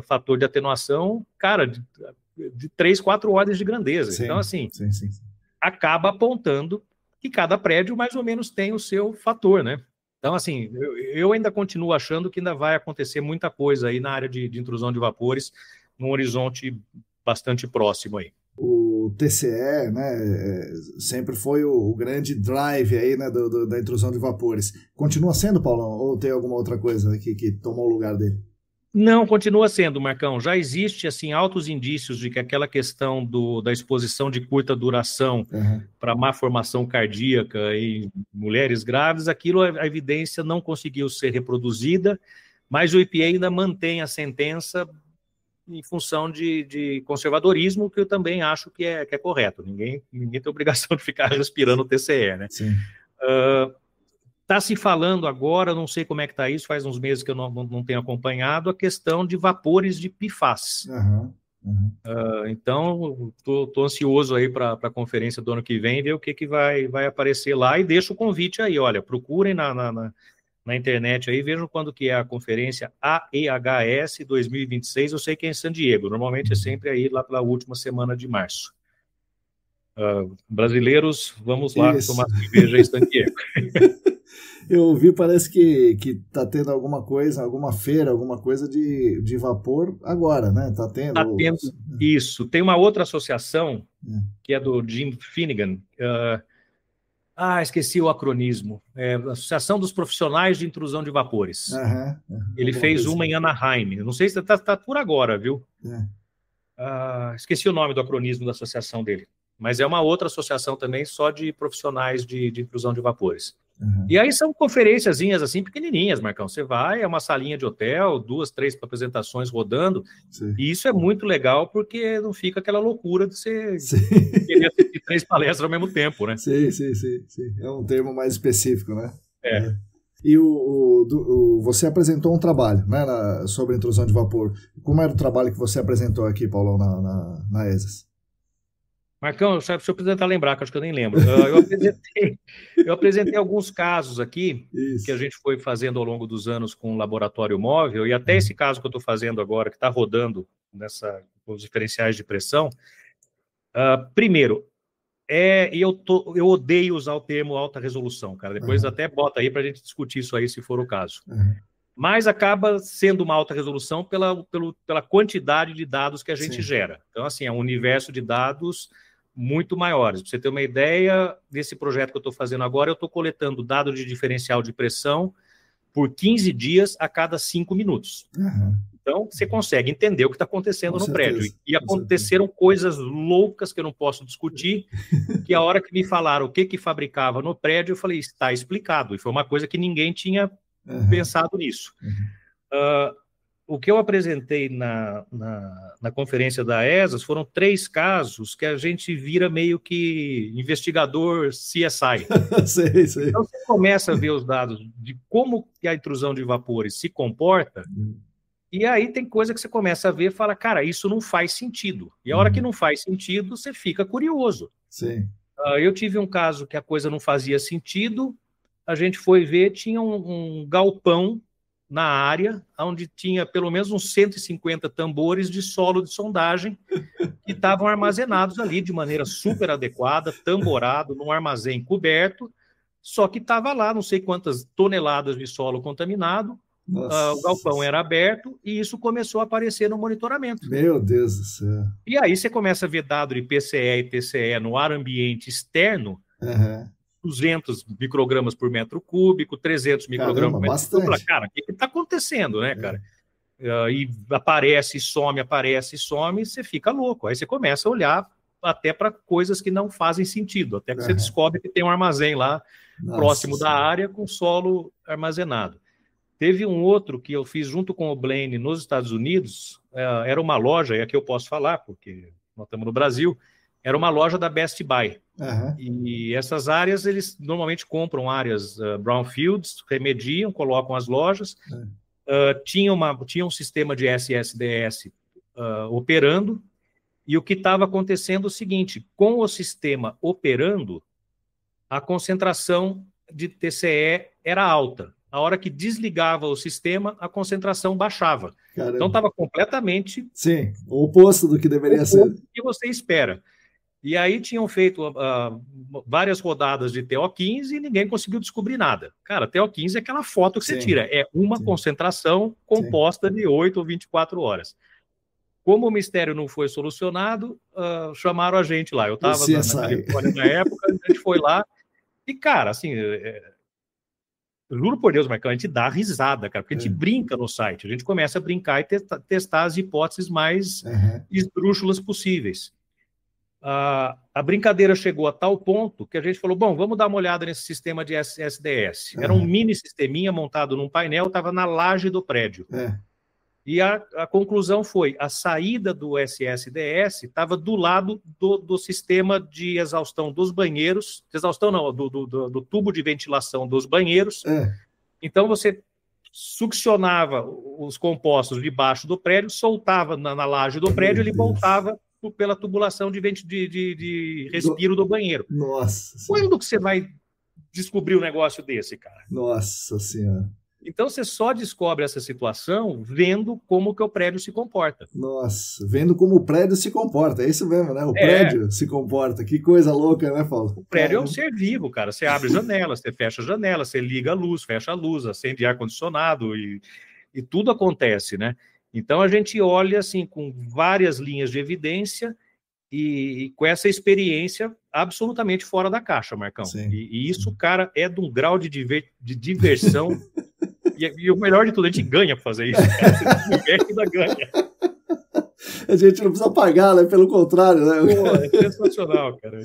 [SPEAKER 2] fator de atenuação, cara, de 3, 4 ordens de grandeza. Então, assim, acaba apontando que cada prédio mais ou menos tem o seu fator, né? Então, assim, eu ainda continuo achando que ainda vai acontecer muita coisa aí na área de intrusão de vapores, num horizonte bastante próximo aí.
[SPEAKER 1] O o TCE, né, sempre foi o grande drive aí, né, da intrusão de vapores. Continua sendo, Paulão, ou tem alguma outra coisa que tomou o lugar dele?
[SPEAKER 2] Não, continua sendo, Marcão. Já existe assim altos indícios de que aquela questão da exposição de curta duração para má formação cardíaca em mulheres grávidas, aquilo, a evidência não conseguiu ser reproduzida, mas o EPA ainda mantém a sentença em função de conservadorismo, que eu também acho que é correto. Ninguém tem obrigação de ficar respirando o TCE, né?
[SPEAKER 1] Sim.
[SPEAKER 2] Está se falando agora, não sei como é que está isso, faz uns meses que eu não tenho acompanhado, a questão de vapores de PFAS. Então, estou ansioso aí para a conferência do ano que vem, ver o que vai aparecer lá, e deixo o convite aí, olha, procurem na internet aí, vejam quando que é a conferência AEHS 2026, eu sei que é em San Diego, normalmente é sempre aí lá pela última semana de março. Brasileiros, vamos lá tomar cerveja em San Diego.
[SPEAKER 1] Eu ouvi, parece que tá tendo alguma coisa, alguma feira, alguma coisa de vapor agora, né? Tá tendo
[SPEAKER 2] isso. Tem uma outra associação, que é do Jim Finnegan. Esqueci o acronismo. Associação dos Profissionais de Intrusão de Vapores. Ele fez uma em Anaheim. Não sei se tá por agora, viu? Esqueci o nome do acronismo da associação dele. Mas é uma outra associação também só de profissionais de intrusão de vapores. E aí são conferênciazinhas assim pequenininhas, Marcão. Você vai, é uma salinha de hotel, 2, 3 apresentações rodando. Sim. E isso é muito legal porque não fica aquela loucura de você querer assistir 3 palestras ao mesmo tempo, né?
[SPEAKER 1] Sim. É um termo mais específico, né? E você apresentou um trabalho, né, sobre intrusão de vapor. Como era o trabalho que você apresentou aqui, Paulão, na ESAS?
[SPEAKER 2] Marcão, deixa eu tentar lembrar, que acho que eu nem lembro. Eu apresentei alguns casos aqui que a gente foi fazendo ao longo dos anos com o laboratório móvel, e até esse caso que eu estou fazendo agora, que está rodando com os diferenciais de pressão. Primeiro, eu odeio usar o termo alta resolução, cara. Depois até bota aí para a gente discutir isso aí, se for o caso. Mas acaba sendo uma alta resolução pela quantidade de dados que a gente gera. Então, assim, é um universo de dados muito maiores. Para você ter uma ideia, desse projeto que eu estou fazendo agora, eu estou coletando dados de diferencial de pressão por 15 dias a cada 5 minutos. Então, você consegue entender o que está acontecendo no prédio. E aconteceram coisas loucas que eu não posso discutir, que a hora que me falaram o que fabricava no prédio, eu falei, está explicado. E foi uma coisa que ninguém tinha pensado nisso. O que eu apresentei na conferência da ESAS foram 3 casos que a gente vira meio que investigador CSI.
[SPEAKER 1] Sei.
[SPEAKER 2] Então, você começa a ver os dados de como que a intrusão de vapores se comporta, e aí tem coisa que você começa a ver e fala, cara, isso não faz sentido. E a hora que não faz sentido, você fica curioso. Eu tive um caso que a coisa não fazia sentido, a gente foi ver, tinha um galpão na área, onde tinha pelo menos uns 150 tambores de solo de sondagem que estavam armazenados ali de maneira super adequada, tamborado, num armazém coberto, só que estava lá não sei quantas toneladas de solo contaminado, o galpão era aberto e isso começou a aparecer no monitoramento.
[SPEAKER 1] Meu Deus do céu.
[SPEAKER 2] E aí você começa a ver dado de PCE e TCE no ar ambiente externo, 200 microgramas por metro cúbico, 300 microgramas por metro cúbico. Cara, o que está acontecendo, né, cara? E aparece, some, você fica louco. Aí você começa a olhar até para coisas que não fazem sentido, até que você descobre que tem um armazém lá próximo da área com solo armazenado. Teve um outro que eu fiz junto com o Blaine nos Estados Unidos, era uma loja, e aqui eu posso falar, porque nós estamos no Brasil, era uma loja da Best Buy. E essas áreas, eles normalmente compram áreas brownfields, remediam, colocam as lojas. Tinha um sistema de SSDS operando, e o que estava acontecendo é o seguinte, com o sistema operando, a concentração de TCE era alta. A hora que desligava o sistema, a concentração baixava. Caramba. Então estava completamente...
[SPEAKER 1] Sim, o oposto do que deveria ser.
[SPEAKER 2] O que você espera. E aí tinham feito várias rodadas de TO15 e ninguém conseguiu descobrir nada. Cara, TO15 é aquela foto que você tira. É uma concentração composta de 8 ou 24 horas. Como o mistério não foi solucionado, chamaram a gente lá. Eu estava na Califórnia na época, a gente foi lá. E, cara, assim, eu juro por Deus, Marcão, a gente dá risada, cara, porque a gente brinca no site. A gente começa a brincar e testar as hipóteses mais esdrúxulas possíveis. A brincadeira chegou a tal ponto que a gente falou, bom, vamos dar uma olhada nesse sistema de SDS. Era um mini sisteminha montado num painel, estava na laje do prédio. E a conclusão foi, a saída do SSDS estava do lado do sistema de exaustão dos banheiros, exaustão não, do tubo de ventilação dos banheiros. Então você succionava os compostos debaixo do prédio, soltava na laje do prédio, ele voltava pela tubulação de respiro do banheiro.
[SPEAKER 1] Nossa.
[SPEAKER 2] Quando que você vai descobrir um negócio desse, cara?
[SPEAKER 1] Nossa Senhora.
[SPEAKER 2] Então, você só descobre essa situação vendo como que o prédio se comporta.
[SPEAKER 1] Nossa, vendo como o prédio se comporta, é isso mesmo, né? O prédio se comporta, que coisa louca, né, Paulo?
[SPEAKER 2] O prédio é um ser vivo, cara. Você abre janela, você fecha a janela, você liga a luz, fecha a luz, acende ar-condicionado e tudo acontece, né? Então, a gente olha, assim, com várias linhas de evidência e com essa experiência absolutamente fora da caixa, Marcão. E isso, cara, é de um grau de diversão... E o melhor de tudo, a gente ganha para fazer isso. Cara. Você se diverte e ainda ganha.
[SPEAKER 1] A gente não precisa pagar, né? Pelo contrário, né?
[SPEAKER 2] Pô, é sensacional, cara.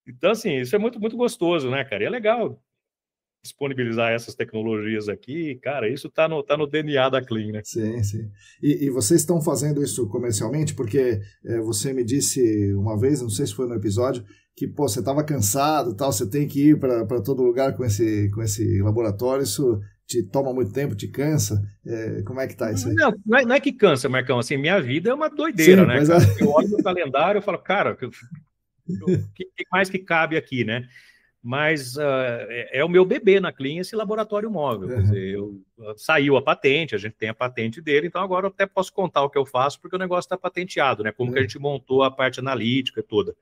[SPEAKER 2] Então, assim, isso é muito, muito gostoso, né, cara? E é legal disponibilizar essas tecnologias aqui. Cara, isso tá no DNA da Clean, né?
[SPEAKER 1] Sim, sim. E vocês estão fazendo isso comercialmente? Porque você me disse uma vez, não sei se foi no episódio, que pô, você estava cansado, tal, você tem que ir para todo lugar com esse laboratório, isso te toma muito tempo, te cansa? Como é que tá isso aí?
[SPEAKER 2] Não é que cansa, Marcão, assim, minha vida é uma doideira,
[SPEAKER 1] sim,
[SPEAKER 2] né, cara? Eu olho no calendário e falo, cara, o que mais que cabe aqui, né? Mas é o meu bebê na Clean, esse laboratório móvel. Quer dizer, saiu a patente, a gente tem a patente dele, então agora eu até posso contar o que eu faço, porque o negócio está patenteado, né? Como que a gente montou a parte analítica toda.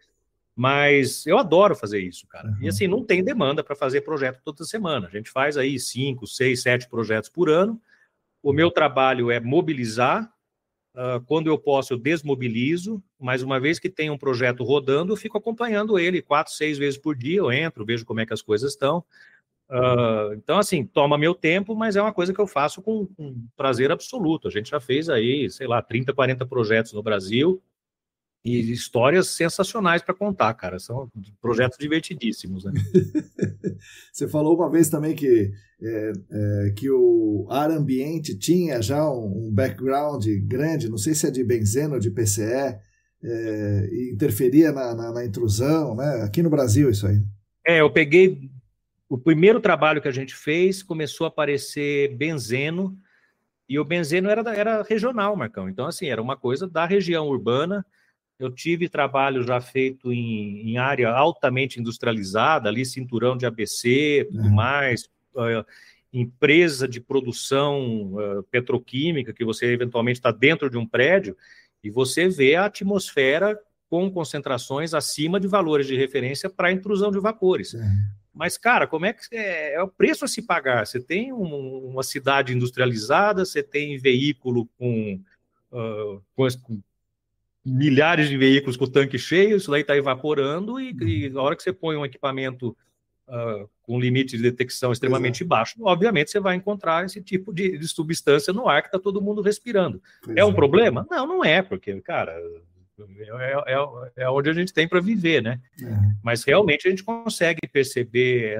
[SPEAKER 2] Mas eu adoro fazer isso, cara. E assim, não tem demanda para fazer projeto toda semana. A gente faz aí 5, 6, 7 projetos por ano. O meu trabalho é mobilizar. Quando eu posso, eu desmobilizo. Mas uma vez que tem um projeto rodando, eu fico acompanhando ele 4, 6 vezes por dia. Eu entro, vejo como é que as coisas estão. Então, assim, toma meu tempo, mas é uma coisa que eu faço com prazer absoluto. A gente já fez aí, sei lá, 30, 40 projetos no Brasil. E histórias sensacionais para contar, cara. São projetos divertidíssimos, né?
[SPEAKER 1] Você falou uma vez também que o ar ambiente tinha já um background grande, não sei se é de benzeno ou de PCE, e interferia na intrusão, né? Aqui no Brasil isso aí.
[SPEAKER 2] Eu peguei... O primeiro trabalho que a gente fez, começou a aparecer benzeno, e o benzeno era regional, Marcão. Então, assim, era uma coisa da região urbana. Eu tive trabalho já feito em área altamente industrializada, ali cinturão de ABC, tudo mais, empresa de produção petroquímica, que você eventualmente está dentro de um prédio, e você vê a atmosfera com concentrações acima de valores de referência para intrusão de vapores. Mas, cara, como é que é o preço a se pagar? Você tem uma cidade industrializada, você tem veículo com milhares de veículos com o tanque cheio, isso daí está evaporando e na hora que você põe um equipamento com limite de detecção extremamente baixo, obviamente você vai encontrar esse tipo de substância no ar que está todo mundo respirando. É um problema? Não, não é, porque, cara, é onde a gente tem para viver, né? Mas realmente a gente consegue perceber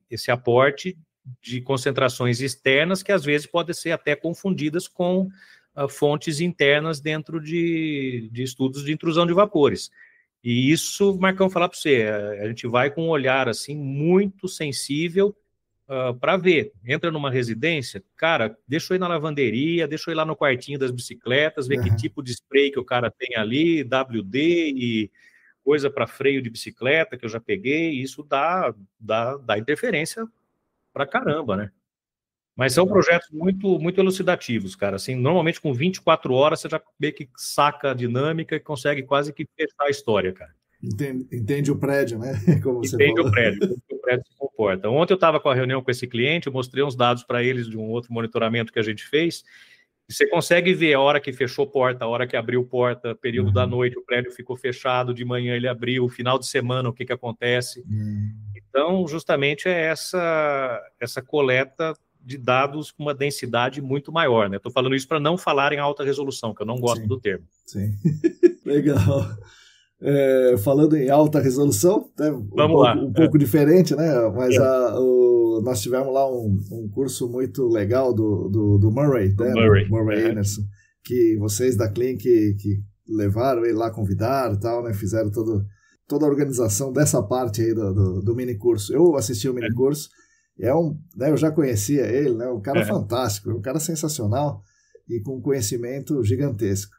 [SPEAKER 2] esse aporte de concentrações externas que às vezes podem ser até confundidas com fontes internas dentro de estudos de intrusão de vapores. E isso, Marcão, falar para você, a gente vai com um olhar assim muito sensível para ver. Entra numa residência, cara, deixa eu ir na lavanderia, deixa eu ir lá no quartinho das bicicletas, ver que tipo de spray que o cara tem ali, WD e coisa para freio de bicicleta que eu já peguei, isso dá interferência para caramba, né? Mas são projetos muito, muito elucidativos, cara. Assim, normalmente com 24 horas você já meio que saca a dinâmica e consegue quase que fechar a história, cara.
[SPEAKER 1] Entende o prédio, né? Como você
[SPEAKER 2] Entende
[SPEAKER 1] falou.
[SPEAKER 2] o prédio, como o prédio se comporta. Ontem eu estava com a reunião com esse cliente, eu mostrei uns dados para eles de um outro monitoramento que a gente fez, Você consegue ver a hora que fechou porta, a hora que abriu porta, período da noite, o prédio ficou fechado, de manhã ele abriu, final de semana, o que acontece. Então, justamente é essa coleta de dados com uma densidade muito maior, né? Estou falando isso para não falar em alta resolução, que eu não gosto do termo.
[SPEAKER 1] Sim. Legal. Falando em alta resolução, né, um pouco diferente, né? Mas nós tivemos lá um curso muito legal do Murray, né? Murray Anderson, que vocês da Clean que levaram ele lá, convidaram e tal, né? Fizeram toda a organização dessa parte aí do mini curso. Eu assisti o mini curso, né, eu já conhecia ele, né? Um cara fantástico, um cara sensacional e com conhecimento gigantesco.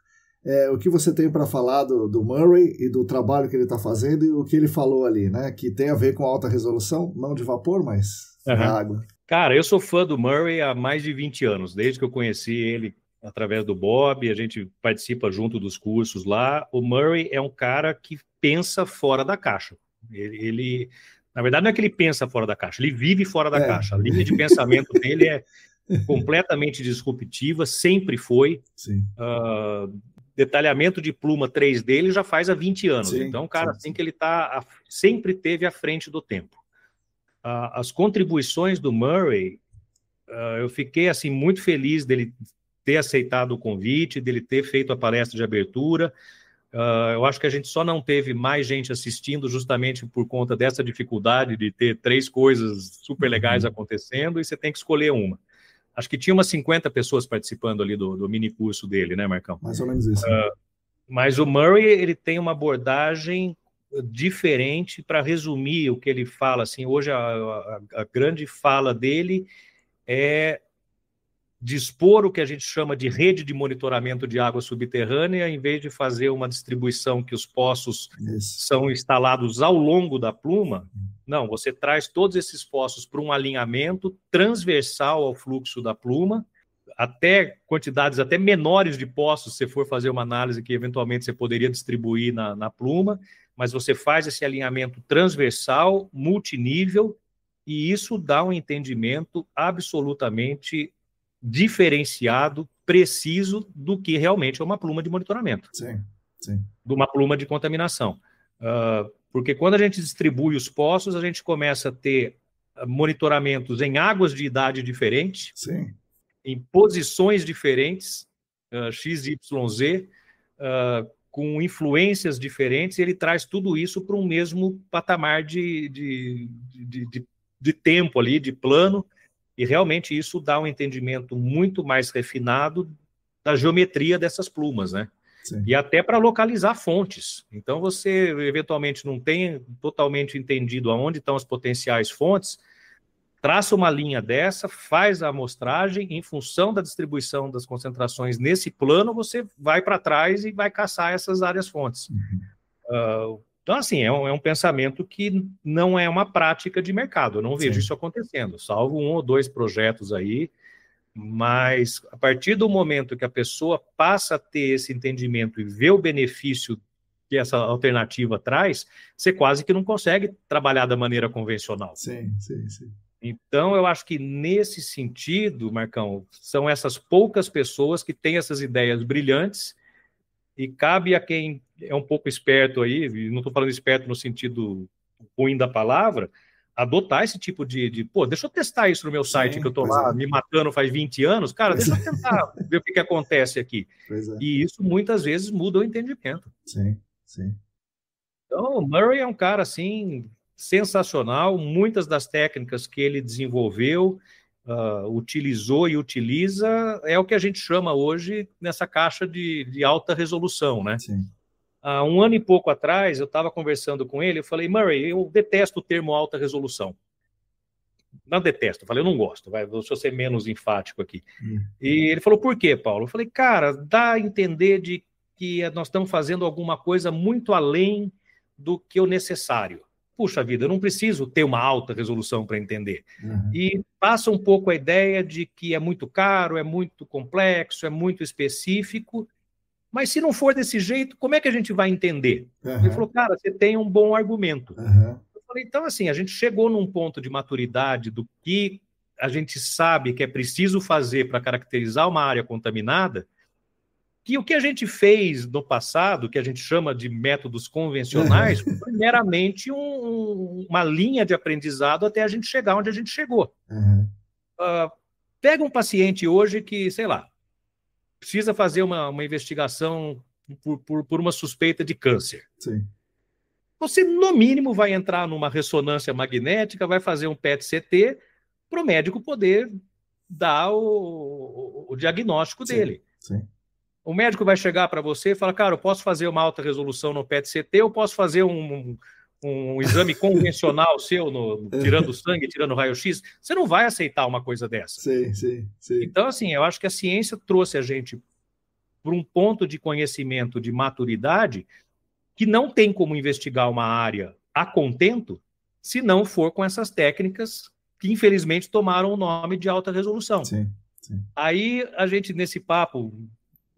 [SPEAKER 1] O que você tem para falar do Murray e do trabalho que ele está fazendo e o que ele falou ali, né? Que tem a ver com alta resolução, não de vapor, mas de água.
[SPEAKER 2] Cara, eu sou fã do Murray há mais de 20 anos, desde que eu conheci ele através do Bob, a gente participa junto dos cursos lá. O Murray é um cara que pensa fora da caixa. Ele na verdade, não é que ele pensa fora da caixa, ele vive fora da caixa. A linha de pensamento dele é completamente disruptiva, sempre foi.
[SPEAKER 1] Sim.
[SPEAKER 2] Detalhamento de pluma 3D ele já faz há 20 anos.
[SPEAKER 1] Sim,
[SPEAKER 2] então, cara, assim que ele sempre teve à frente do tempo. As contribuições do Murray, eu fiquei assim muito feliz dele ter aceitado o convite, dele ter feito a palestra de abertura. Eu acho que a gente só não teve mais gente assistindo justamente por conta dessa dificuldade de ter 3 coisas super legais acontecendo e você tem que escolher uma. Acho que tinha umas 50 pessoas participando ali do mini curso dele, né, Marcão?
[SPEAKER 1] Mais ou menos isso.
[SPEAKER 2] Mas o Murray, ele tem uma abordagem diferente para resumir o que ele fala. Assim, hoje a grande fala dele é dispor o que a gente chama de rede de monitoramento de água subterrânea, em vez de fazer uma distribuição que os poços são instalados ao longo da pluma. Não, você traz todos esses poços para um alinhamento transversal ao fluxo da pluma, até quantidades até menores de poços, se você for fazer uma análise que eventualmente você poderia distribuir na pluma, mas você faz esse alinhamento transversal, multinível, e isso dá um entendimento absolutamente diferenciado, preciso do que realmente é uma pluma de monitoramento.
[SPEAKER 1] Sim.
[SPEAKER 2] De uma pluma de contaminação. Porque quando a gente distribui os poços, a gente começa a ter monitoramentos em águas de idade diferente,
[SPEAKER 1] Sim.
[SPEAKER 2] em posições diferentes, X, Y, Z, com influências diferentes, e ele traz tudo isso para um mesmo patamar de tempo ali, de plano, e realmente isso dá um entendimento muito mais refinado da geometria dessas plumas, né?
[SPEAKER 1] Sim.
[SPEAKER 2] E até para localizar fontes. Então, você eventualmente não tem totalmente entendido aonde estão as potenciais fontes, traça uma linha dessa, faz a amostragem, em função da distribuição das concentrações nesse plano, você vai para trás e vai caçar essas áreas fontes. Então, assim, é um pensamento que não é uma prática de mercado. Eu não vejo isso acontecendo, salvo 1 ou 2 projetos aí. Mas, a partir do momento que a pessoa passa a ter esse entendimento e vê o benefício que essa alternativa traz, você quase que não consegue trabalhar da maneira convencional.
[SPEAKER 1] Sim.
[SPEAKER 2] Então, eu acho que nesse sentido, Marcão, são essas poucas pessoas que têm essas ideias brilhantes e cabe a quem é um pouco esperto aí, e não estou falando esperto no sentido ruim da palavra, adotar esse tipo pô, deixa eu testar isso no meu site, que eu estou lá me matando faz 20 anos, cara, deixa eu tentar ver o que acontece aqui. E isso muitas vezes muda o entendimento.
[SPEAKER 1] Sim.
[SPEAKER 2] Então, o Murray é um cara, assim, sensacional, muitas das técnicas que ele desenvolveu, utilizou e utiliza, é o que a gente chama hoje nessa caixa de alta resolução, né?
[SPEAKER 1] Sim.
[SPEAKER 2] Há 1 ano e pouco atrás, eu estava conversando com ele, eu falei, Murray, eu detesto o termo alta resolução. Não detesto, eu falei, eu não gosto, deixa eu ser menos enfático aqui. E ele falou, por quê, Paulo? Eu falei, cara, dá a entender de que nós estamos fazendo alguma coisa muito além do que o necessário. Puxa vida, eu não preciso ter uma alta resolução para entender. E passa um pouco a ideia de que é muito caro, é muito complexo, é muito específico, mas se não for desse jeito, como é que a gente vai entender? Ele falou, cara, você tem um bom argumento. Eu falei, então assim, a gente chegou num ponto de maturidade do que a gente sabe que é preciso fazer para caracterizar uma área contaminada, que o que a gente fez no passado, que a gente chama de métodos convencionais, foi meramente uma linha de aprendizado até a gente chegar onde a gente chegou. Pega um paciente hoje que, sei lá, precisa fazer uma investigação por uma suspeita de câncer.
[SPEAKER 1] Sim.
[SPEAKER 2] Você, no mínimo, vai entrar numa ressonância magnética, vai fazer um PET-CT para o médico poder dar o diagnóstico dele.
[SPEAKER 1] Sim.
[SPEAKER 2] O médico vai chegar para você e falar, cara, eu posso fazer uma alta resolução no PET-CT, eu posso fazer um exame convencional seu, tirando sangue, tirando raio-x. Você não vai aceitar uma coisa dessa.
[SPEAKER 1] Sim.
[SPEAKER 2] Então, assim, eu acho que a ciência trouxe a gente para um ponto de conhecimento, de maturidade, que não tem como investigar uma área a contento se não for com essas técnicas que, infelizmente, tomaram o nome de alta resolução.
[SPEAKER 1] Sim.
[SPEAKER 2] Aí, a gente, nesse papo,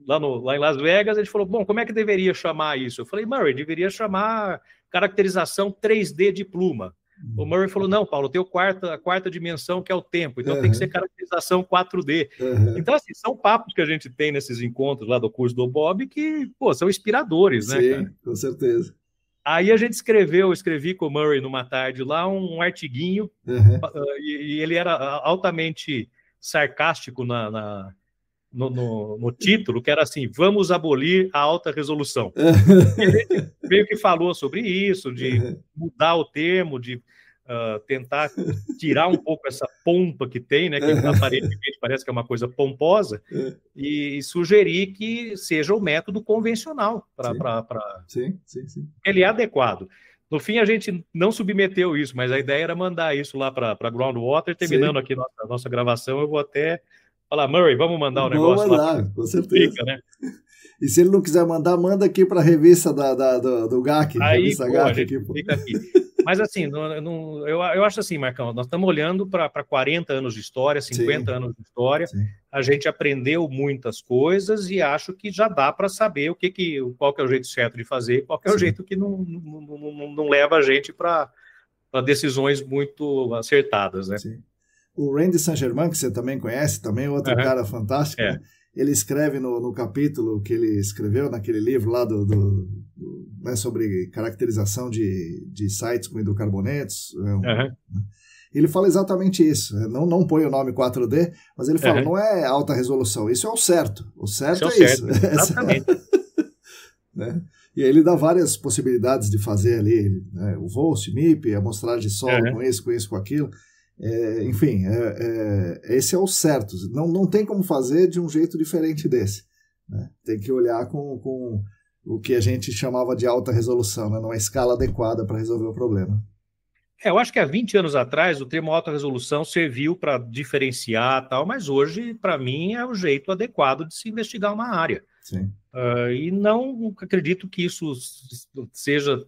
[SPEAKER 2] lá em Las Vegas, a gente falou, bom, como é que deveria chamar isso? Eu falei, Murray, deveria chamar caracterização 3D de pluma. O Murray falou, não, Paulo, tem a quarta dimensão, que é o tempo, então tem que ser caracterização 4D. Então, assim, são papos que a gente tem nesses encontros lá do curso do Bob que, pô, são inspiradores, né, cara?
[SPEAKER 1] Sim, com certeza.
[SPEAKER 2] Aí a gente escrevi com o Murray numa tarde lá um artiguinho, e ele era altamente sarcástico no título, que era assim, vamos abolir a alta resolução. E a gente meio que falou sobre isso, de mudar o termo, de tentar tirar um pouco essa pompa que tem, né, que aparentemente parece que é uma coisa pomposa, e sugerir que seja o método convencional para...
[SPEAKER 1] Sim.
[SPEAKER 2] Ele é adequado. No fim, a gente não submeteu isso, mas a ideia era mandar isso lá para Groundwater. Terminando aqui a nossa gravação, eu vou até falar, Murray, vamos mandar o negócio lá.
[SPEAKER 1] Com certeza.
[SPEAKER 2] Fica, né?
[SPEAKER 1] E se ele não quiser mandar, manda aqui para a revista do GAC.
[SPEAKER 2] Aí,
[SPEAKER 1] revista
[SPEAKER 2] pô,
[SPEAKER 1] GAC
[SPEAKER 2] a gente fica aqui. Mas assim, eu acho assim, Marcão, nós estamos olhando para 40 anos de história, 50 anos de história. A gente aprendeu muitas coisas e acho que já dá para saber qual que é o jeito certo de fazer, qual que é o jeito que não leva a gente para decisões muito acertadas, né?
[SPEAKER 1] Sim. O Randy Saint-Germain, que você também conhece, também outro cara fantástico, né? Ele escreve no capítulo que ele escreveu naquele livro lá né, sobre caracterização de sites com hidrocarbonetos. Ele fala exatamente isso. Não põe o nome 4D, mas ele fala, não é alta resolução, isso é o certo. O certo é isso.
[SPEAKER 2] Exatamente.
[SPEAKER 1] Né? E aí ele dá várias possibilidades de fazer ali, né, o VOST, MIP, a amostragem de solo com isso, com aquilo. Enfim, esse é o certo. Não tem como fazer de um jeito diferente desse. Né? Tem que olhar com o que a gente chamava de alta resolução, né? Numa escala adequada para resolver o problema.
[SPEAKER 2] Eu acho que há 20 anos atrás o termo alta resolução serviu para diferenciar tal, mas hoje, para mim, é o jeito adequado de se investigar uma área.
[SPEAKER 1] Sim.
[SPEAKER 2] E não acredito que isso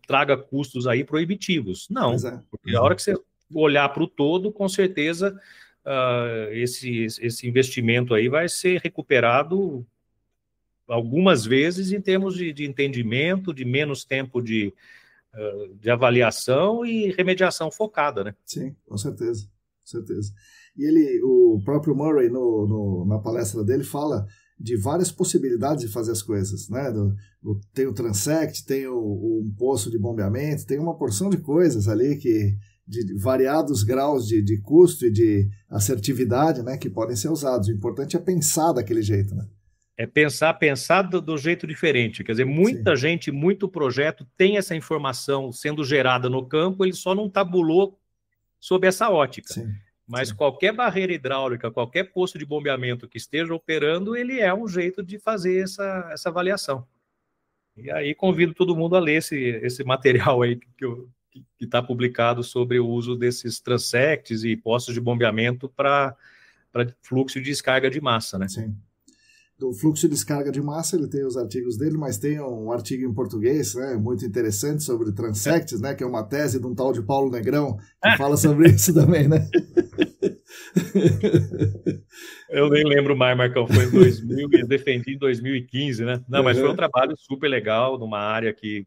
[SPEAKER 2] traga custos aí proibitivos. Não, porque a hora que você olhar para o todo, com certeza esse investimento aí vai ser recuperado algumas vezes em termos de entendimento, de menos tempo de avaliação e remediação focada, né?
[SPEAKER 1] Sim, com certeza. E o próprio Murray, na palestra dele, fala de várias possibilidades de fazer as coisas, né? Tem o transect, tem um poço de bombeamento, tem uma porção de coisas ali de variados graus de custo e de assertividade, né, que podem ser usados. O importante é pensar daquele jeito, né?
[SPEAKER 2] É pensar do jeito diferente. Quer dizer, muita gente, muito projeto tem essa informação sendo gerada no campo, ele só não tabulou sob essa ótica. Mas qualquer barreira hidráulica, qualquer poço de bombeamento que esteja operando, ele é um jeito de fazer essa avaliação. E aí convido todo mundo a ler esse material aí que está publicado sobre o uso desses transects e postos de bombeamento para fluxo de descarga de massa, né?
[SPEAKER 1] Sim. Do fluxo de descarga de massa, ele tem os artigos dele, mas tem um artigo em português, né, muito interessante sobre transects, né, que é uma tese de um tal de Paulo Negrão, que fala sobre isso também, né?
[SPEAKER 2] Eu nem lembro mais, Marcão, foi em 2000, eu defendi em 2015, né? Não, mas foi um trabalho super legal, numa área que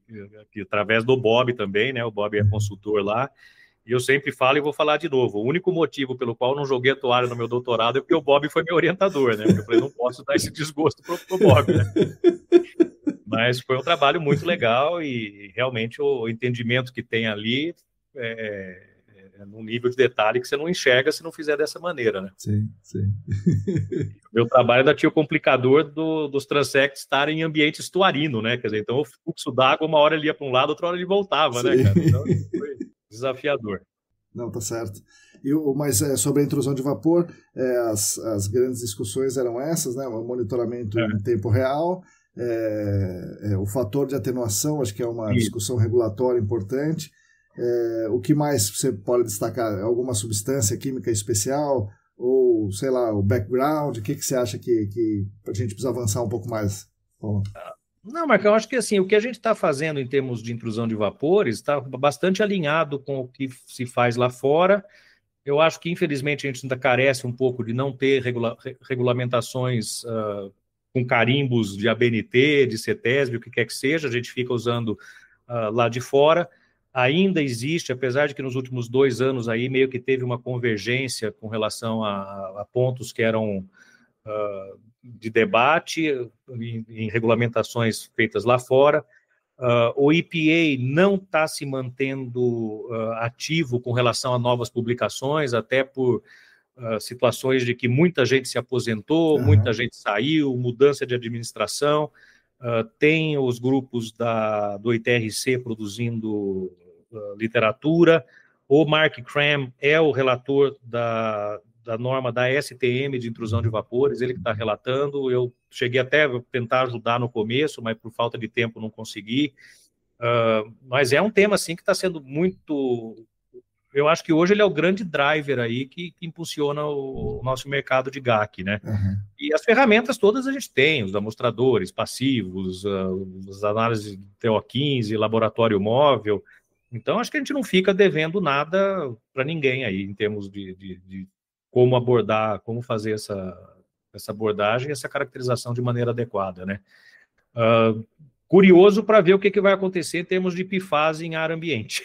[SPEAKER 2] através do Bob também, né? O Bob é consultor lá, E eu sempre falo e vou falar de novo. O único motivo pelo qual eu não joguei a toalha no meu doutorado é porque o Bob foi meu orientador, né? Porque eu falei, não posso dar esse desgosto pro Bob, né? Mas foi um trabalho muito legal e realmente o entendimento que tem ali é num nível de detalhe que você não enxerga se não fizer dessa maneira, né?
[SPEAKER 1] Sim, sim.
[SPEAKER 2] Meu trabalho ainda tinha o complicador dos transects estarem em ambiente estuarino, né? Quer dizer, então o fluxo d'água, uma hora ele ia para um lado, outra hora ele voltava,
[SPEAKER 1] Sim.
[SPEAKER 2] né, cara? Então foi desafiador.
[SPEAKER 1] Não, tá certo. Mas sobre a intrusão de vapor, as grandes discussões eram essas, né? O monitoramento em tempo real, o fator de atenuação, acho que é uma discussão regulatória importante. O que mais você pode destacar? Alguma substância química especial? Ou, sei lá, o background? O que você acha que a gente precisa avançar um pouco mais? Bom.
[SPEAKER 2] Não, Marcão, eu acho que assim, o que a gente está fazendo em termos de intrusão de vapores está bastante alinhado com o que se faz lá fora. Eu acho que, infelizmente, a gente ainda carece um pouco de não ter regulamentações com carimbos de ABNT, de CETESB, o que quer que seja, a gente fica usando lá de fora. Ainda existe, apesar de que nos últimos 2 anos aí meio que teve uma convergência com relação a pontos que eram de debate em regulamentações feitas lá fora. O EPA não está se mantendo ativo com relação a novas publicações, até por situações de que muita gente se aposentou, muita gente saiu, mudança de administração. Tem os grupos do ITRC produzindo literatura. O Mark Cram é o relator da norma da STM de intrusão de vapores, ele que está relatando. Eu cheguei até a tentar ajudar no começo, mas por falta de tempo não consegui. Mas é um tema assim que está sendo muito... Eu acho que hoje ele é o grande driver aí que impulsiona o nosso mercado de GAC, né? E as ferramentas todas a gente tem, os amostradores passivos, as análises de TO15, laboratório móvel. Então, acho que a gente não fica devendo nada para ninguém aí, em termos de como abordar, como fazer essa abordagem, essa caracterização de maneira adequada, né? Curioso para ver o que vai acontecer em termos de PFAS em ar ambiente.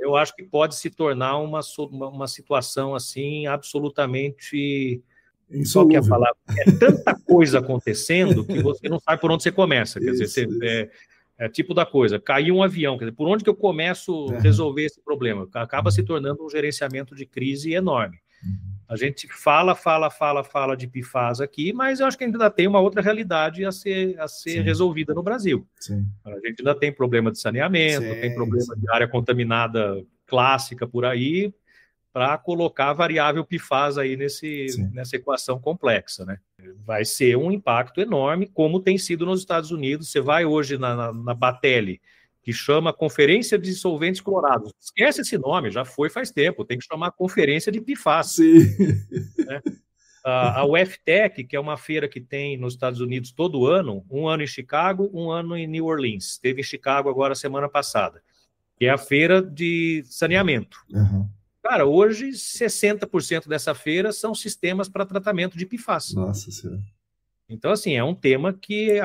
[SPEAKER 2] Eu acho que pode se tornar uma situação assim absolutamente... Qual que é a palavra? É tanta coisa acontecendo que você não sabe por onde você começa. Quer dizer, é tipo da coisa, caiu um avião, quer dizer, por onde que eu começo a resolver esse problema? Acaba se tornando um gerenciamento de crise enorme. A gente fala de PFAS aqui, mas eu acho que ainda tem uma outra realidade a ser resolvida no Brasil.
[SPEAKER 1] Sim.
[SPEAKER 2] A gente ainda tem problema de saneamento, tem problema de área contaminada clássica por aí, para colocar a variável PFAS aí nessa equação complexa, né? Vai ser um impacto enorme, como tem sido nos Estados Unidos. Você vai hoje na Battelle, que chama Conferência de Solventes Clorados. Esquece esse nome, já foi faz tempo, tem que chamar Conferência de PFAS.
[SPEAKER 1] Sim.
[SPEAKER 2] Né? A UFTech, que é uma feira que tem nos Estados Unidos todo ano, um ano em Chicago, um ano em New Orleans. Teve em Chicago agora semana passada, que é a feira de saneamento. Cara, hoje 60% dessa feira são sistemas para tratamento de PFAS.
[SPEAKER 1] Nossa Senhora.
[SPEAKER 2] Então, assim, é um tema que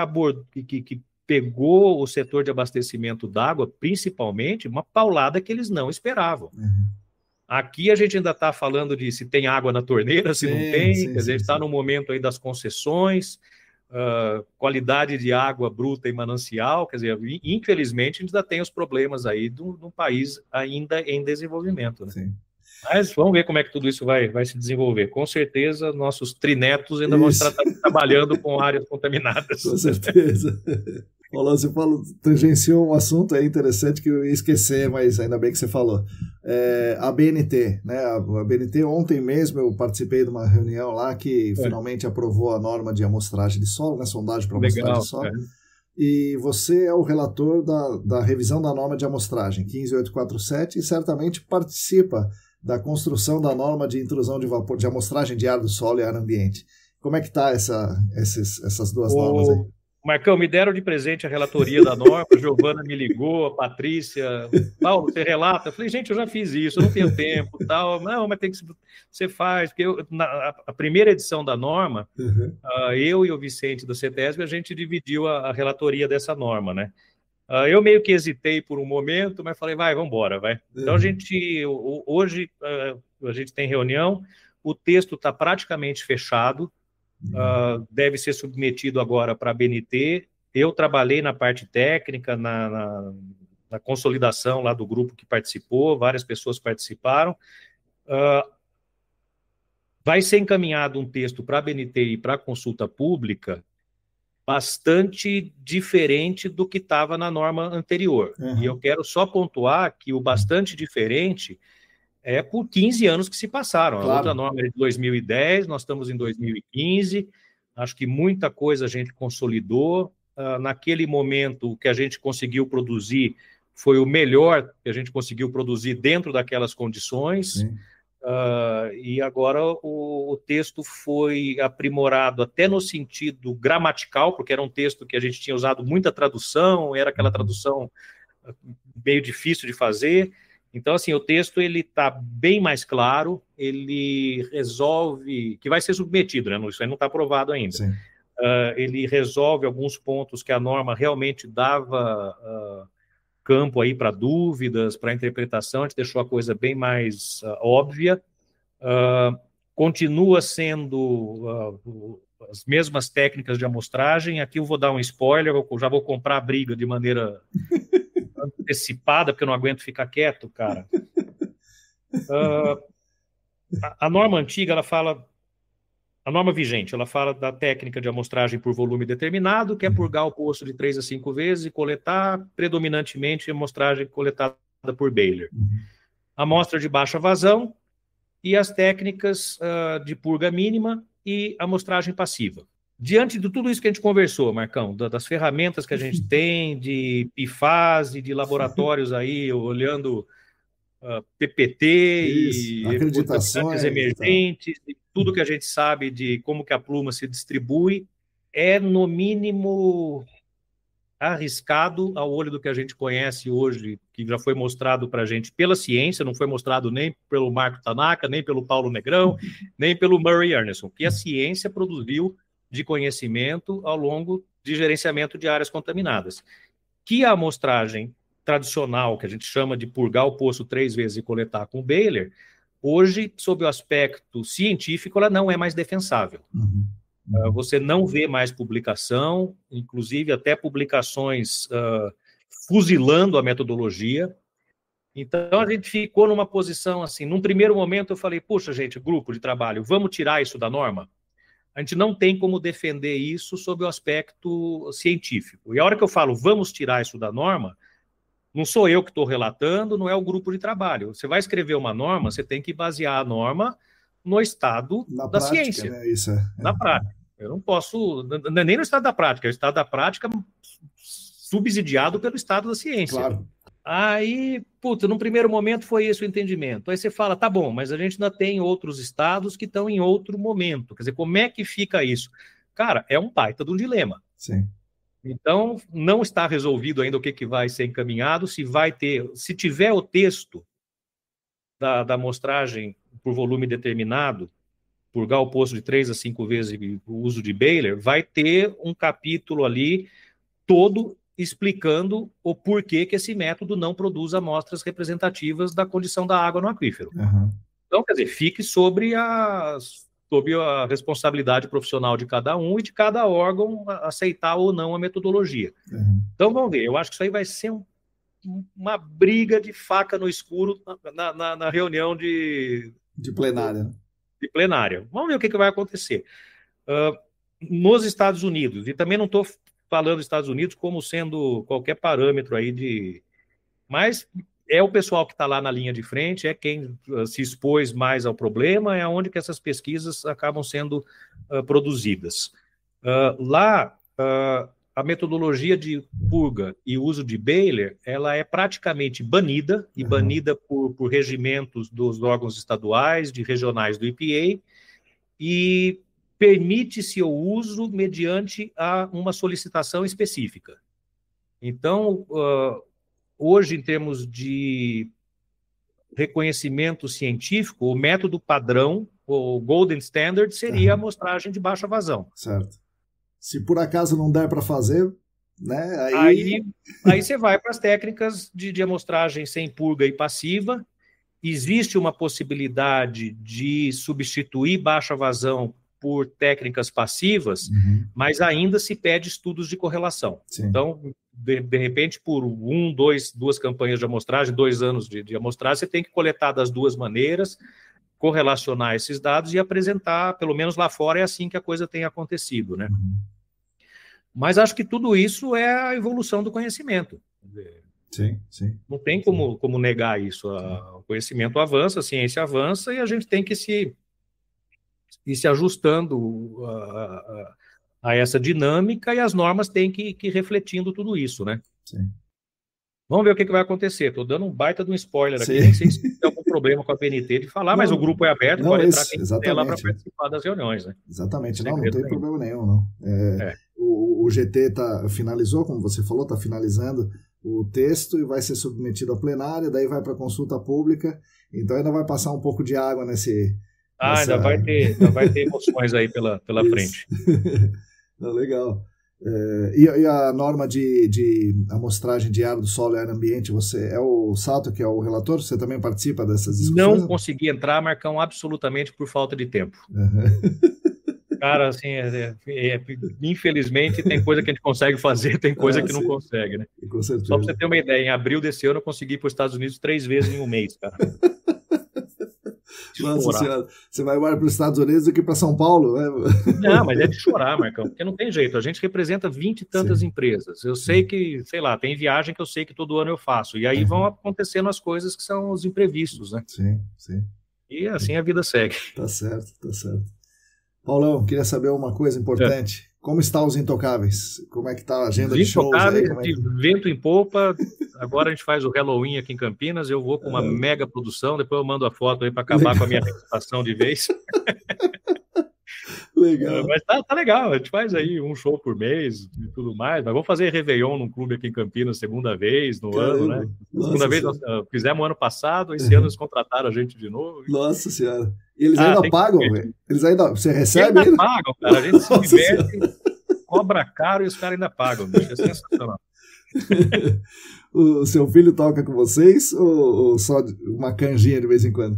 [SPEAKER 2] pegou o setor de abastecimento d'água, principalmente, uma paulada que eles não esperavam. Aqui a gente ainda está falando de se tem água na torneira, se não tem, quer dizer, a gente está no momento aí das concessões, qualidade de água bruta e manancial, quer dizer, infelizmente a gente ainda tem os problemas aí de um país ainda em desenvolvimento, né?
[SPEAKER 1] Sim.
[SPEAKER 2] Mas vamos ver como é que tudo isso vai se desenvolver. Com certeza, nossos trinetos ainda vão estar trabalhando com áreas contaminadas.
[SPEAKER 1] Com certeza. Olá, você tangenciou um assunto aí interessante que eu ia esquecer, mas ainda bem que você falou. A BNT, né? A BNT, ontem mesmo eu participei de uma reunião lá que finalmente aprovou a norma de amostragem de solo, né? Sondagem para amostragem de solo. E você é o relator da revisão da norma de amostragem, 15847, e certamente participa da construção da norma de intrusão de vapor, de amostragem de ar do solo e ar ambiente. Como é que está essas duas normas aí?
[SPEAKER 2] Marcão, me deram de presente a relatoria da norma, a Giovana me ligou, a Patrícia, Paulo, você relata? Eu falei, gente, eu já fiz isso, eu não tenho tempo, tal. Não, mas tem que você faz, porque a primeira edição da norma, eu e o Vicente do CETESB, a gente dividiu a relatoria dessa norma, né? Eu meio que hesitei por um momento, mas falei, vamos embora, vai. Então, hoje, a gente tem reunião, o texto está praticamente fechado, deve ser submetido agora para a BNT. Eu trabalhei na parte técnica, na consolidação lá do grupo que participou, várias pessoas participaram. Vai ser encaminhado um texto para a BNT e para a consulta pública bastante diferente do que estava na norma anterior. E eu quero só pontuar que o bastante diferente é por 15 anos que se passaram. Claro. A outra norma é de 2010, nós estamos em 2015, acho que muita coisa a gente consolidou. Naquele momento, o que a gente conseguiu produzir foi o melhor que a gente conseguiu produzir dentro daquelas condições. E agora o texto foi aprimorado até no sentido gramatical, porque era um texto que a gente tinha usado muita tradução, era aquela tradução meio difícil de fazer. Então, assim, o texto ele está bem mais claro, ele resolve, que vai ser submetido, né? Isso aí não está aprovado ainda. Ele resolve alguns pontos que a norma realmente dava campo aí para dúvidas, para interpretação, a gente deixou a coisa bem mais óbvia. Continua sendo as mesmas técnicas de amostragem. Aqui eu vou dar um spoiler, eu já vou comprar a briga de maneira antecipada, porque eu não aguento ficar quieto, cara. A norma antiga, ela fala... A norma vigente, ela fala da técnica de amostragem por volume determinado, que é purgar o poço de 3 a 5 vezes e coletar predominantemente a amostragem coletada por Baylor. Amostra de baixa vazão e as técnicas de purga mínima e amostragem passiva. Diante de tudo isso que a gente conversou, Marcão, das ferramentas que a gente tem, de PFAS, de laboratórios aí, olhando PPT e
[SPEAKER 1] acreditações
[SPEAKER 2] emergentes, e tudo que a gente sabe de como que a pluma se distribui, é no mínimo arriscado ao olho do que a gente conhece hoje, que já foi mostrado para a gente pela ciência, não foi mostrado nem pelo Marco Tanaka, nem pelo Paulo Negrão, nem pelo Murray Anderson, que a ciência produziu de conhecimento ao longo de gerenciamento de áreas contaminadas. Que a amostragem tradicional, que a gente chama de purgar o poço 3 vezes e coletar com Baylor, hoje, sob o aspecto científico, ela não é mais defensável. Você não vê mais publicação, inclusive até publicações fuzilando a metodologia. Então, a gente ficou numa posição assim, num primeiro momento eu falei, puxa, gente, grupo de trabalho, vamos tirar isso da norma? A gente não tem como defender isso sob o aspecto científico. E a hora que eu falo, vamos tirar isso da norma, não sou eu que estou relatando, não é o grupo de trabalho. Você vai escrever uma norma, você tem que basear a norma no estado da ciência.
[SPEAKER 1] Né? Isso
[SPEAKER 2] na prática. Eu não posso, nem no estado da prática, é o estado da prática subsidiado pelo estado da ciência.
[SPEAKER 1] Claro.
[SPEAKER 2] Aí, num primeiro momento foi esse o entendimento. Aí você fala, tá bom, mas a gente ainda tem outros estados que estão em outro momento. Quer dizer, como é que fica isso? Cara, é um baita de um dilema.
[SPEAKER 1] Sim.
[SPEAKER 2] Então, não está resolvido ainda o que vai ser encaminhado, se tiver o texto da amostragem por volume determinado, purgar o poço de 3 a 5 vezes o uso de Baylor, vai ter um capítulo ali todo explicando o porquê que esse método não produz amostras representativas da condição da água no aquífero. Então, quer dizer, fique sobre a responsabilidade profissional de cada um e de cada órgão aceitar ou não a metodologia. Então, vamos ver, eu acho que isso aí vai ser uma briga de faca no escuro na reunião de
[SPEAKER 1] plenária.
[SPEAKER 2] De plenária. Vamos ver o que vai acontecer. Nos Estados Unidos, e também não estou falando dos Estados Unidos como sendo qualquer parâmetro aí mas é o pessoal que está lá na linha de frente, é quem se expôs mais ao problema, é onde que essas pesquisas acabam sendo produzidas. Lá, a metodologia de purga e uso de Baylor, ela é praticamente banida, e banida por regimentos dos órgãos estaduais, de regionais do EPA, e permite-se o uso mediante uma solicitação específica. Então, hoje, em termos de reconhecimento científico, o método padrão, o golden standard, seria a amostragem de baixa vazão.
[SPEAKER 1] Certo. Se por acaso não der para fazer, né?
[SPEAKER 2] Aí você vai para as técnicas de amostragem sem purga e passiva. Existe uma possibilidade de substituir baixa vazão por técnicas passivas, mas ainda se pede estudos de correlação. Sim. Então, de repente, por duas campanhas de amostragem, 2 anos de amostragem, você tem que coletar das duas maneiras, correlacionar esses dados e apresentar, pelo menos lá fora é assim que a coisa tem acontecido, né? Mas acho que tudo isso é a evolução do conhecimento.
[SPEAKER 1] Sim, sim.
[SPEAKER 2] Não tem como negar isso. O conhecimento avança, a ciência avança e a gente tem que ir se ajustando a essa dinâmica e as normas têm que ir refletindo tudo isso, né?
[SPEAKER 1] Sim.
[SPEAKER 2] Vamos ver o que vai acontecer. Estou dando um baita de um spoiler aqui, nem sei se tem algum problema com a BNT de falar, mas o grupo é aberto, pode entrar quem quiser lá para participar das reuniões, né?
[SPEAKER 1] Exatamente, não tem problema nenhum, não. O GT finalizou, como você falou, está finalizando o texto e vai ser submetido à plenária, daí vai para consulta pública, então ainda vai passar um pouco de água nesse...
[SPEAKER 2] ainda vai ter emoções aí pela frente.
[SPEAKER 1] Não, legal. E a norma de amostragem de ar do solo e ar ambiente, você é o Salto, que é o relator, você também participa dessas discussões?
[SPEAKER 2] Não consegui entrar, Marcão, absolutamente por falta de tempo. Cara, assim, infelizmente tem coisa que a gente consegue fazer, tem coisa que não consegue, né?
[SPEAKER 1] Com certeza.
[SPEAKER 2] Só para você ter uma ideia, em abril desse ano eu consegui ir para os Estados Unidos 3 vezes em um mês, cara.
[SPEAKER 1] Nossa senhora, você vai mais para os Estados Unidos do que para São Paulo, né?
[SPEAKER 2] Não, mas é de chorar, Marcão, porque não tem jeito, a gente representa 20 e tantas empresas, eu sei que, sei lá, tem viagem que eu sei que todo ano eu faço, e aí vão acontecendo as coisas que são os imprevistos, né?
[SPEAKER 1] Sim, sim.
[SPEAKER 2] E assim a vida segue.
[SPEAKER 1] Tá certo, tá certo. Paulão, queria saber uma coisa importante. Como estão os Intocáveis? Como é que está a agenda de shows aí?
[SPEAKER 2] De vento em popa. Agora a gente faz o Halloween aqui em Campinas. Eu vou com uma mega produção. Depois eu mando a foto aí para acabar com a minha reputação de vez.
[SPEAKER 1] Legal.
[SPEAKER 2] Mas tá legal. A gente faz aí um show por mês e tudo mais. Mas vamos fazer Réveillon num clube aqui em Campinas, segunda vez no ano, né? Segunda vez nós fizemos ano passado. Esse ano eles contrataram a gente de novo.
[SPEAKER 1] Nossa Senhora. E eles ainda pagam, velho? Você recebe
[SPEAKER 2] ainda? Pagam, cara. A gente se diverte, cobra caro e os caras ainda pagam. Bicho. É sensacional.
[SPEAKER 1] O seu filho toca com vocês ou só uma canjinha de vez em quando?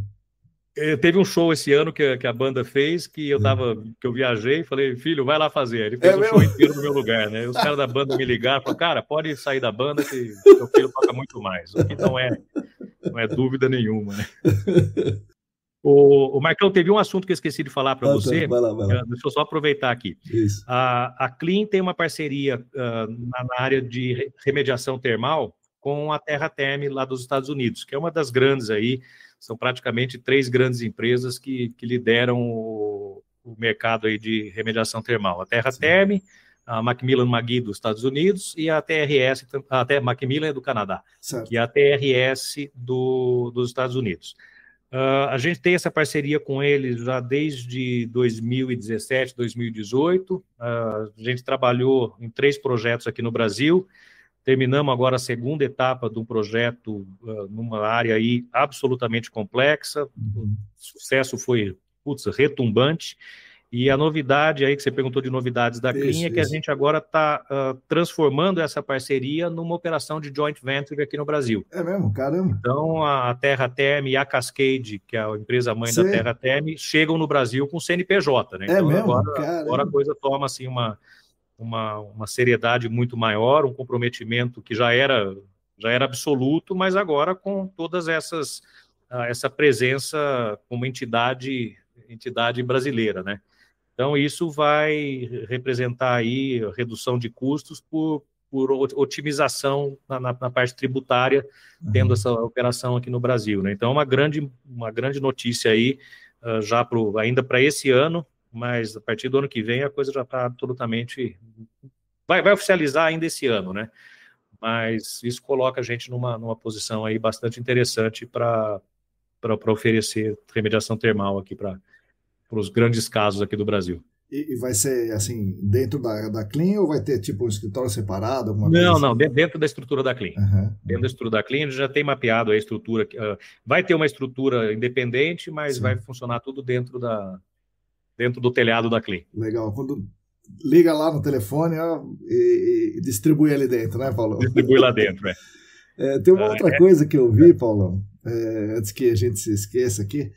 [SPEAKER 2] Teve um show esse ano que a banda fez, que eu viajei e falei, filho, vai lá fazer. Ele fez o show inteiro no meu lugar, né? Os caras da banda me ligaram e falaram, cara, pode sair da banda que seu filho toca muito mais. O que não é dúvida nenhuma, né? O Marcão, teve um assunto que eu esqueci de falar para você.
[SPEAKER 1] Vai lá.
[SPEAKER 2] Deixa eu só aproveitar aqui.
[SPEAKER 1] Isso.
[SPEAKER 2] A Clean tem uma parceria na área de remediação termal com a Terra Term lá dos Estados Unidos, que é uma das grandes aí, são praticamente 3 grandes empresas que lideram o mercado aí de remediação termal. A Terra Term, a Macmillan McGee dos Estados Unidos e a TRS, até Macmillan é do Canadá,
[SPEAKER 1] certo.
[SPEAKER 2] E a TRS dos Estados Unidos. A gente tem essa parceria com eles já desde 2017, 2018. A gente trabalhou em 3 projetos aqui no Brasil. Terminamos agora a segunda etapa de um projeto numa área aí absolutamente complexa. O sucesso foi, retumbante. E a novidade aí, que você perguntou de novidades da Clean, é que a gente agora está transformando essa parceria numa operação de joint venture aqui no Brasil.
[SPEAKER 1] É mesmo? Caramba!
[SPEAKER 2] Então, a Terra Term e a Cascade, que é a empresa mãe da Terra Term, chegam no Brasil com CNPJ, né? Então,
[SPEAKER 1] mesmo?
[SPEAKER 2] Agora a coisa toma, assim, uma seriedade muito maior, um comprometimento que já era absoluto, mas agora com todas essa presença como entidade brasileira, né? Então, isso vai representar aí redução de custos por otimização na parte tributária, tendo essa operação aqui no Brasil, né? Então, uma grande notícia aí, ainda para esse ano, mas a partir do ano que vem a coisa já está absolutamente... Vai oficializar ainda esse ano, né? Mas isso coloca a gente numa posição aí bastante interessante para oferecer remediação termal aqui para os grandes casos aqui do Brasil.
[SPEAKER 1] E vai ser, assim, dentro da Clean ou vai ter, tipo, um escritório separado?
[SPEAKER 2] Não, dentro da estrutura da Clean. Dentro da estrutura da Clean, a gente já tem mapeado a estrutura. Vai ter uma estrutura independente, mas vai funcionar tudo dentro do telhado da Clean.
[SPEAKER 1] Legal. liga lá no telefone, ó, e distribui ali dentro, né, Paulo?
[SPEAKER 2] Distribui lá dentro,
[SPEAKER 1] tem uma outra coisa que eu vi, Paulão, antes que a gente se esqueça aqui.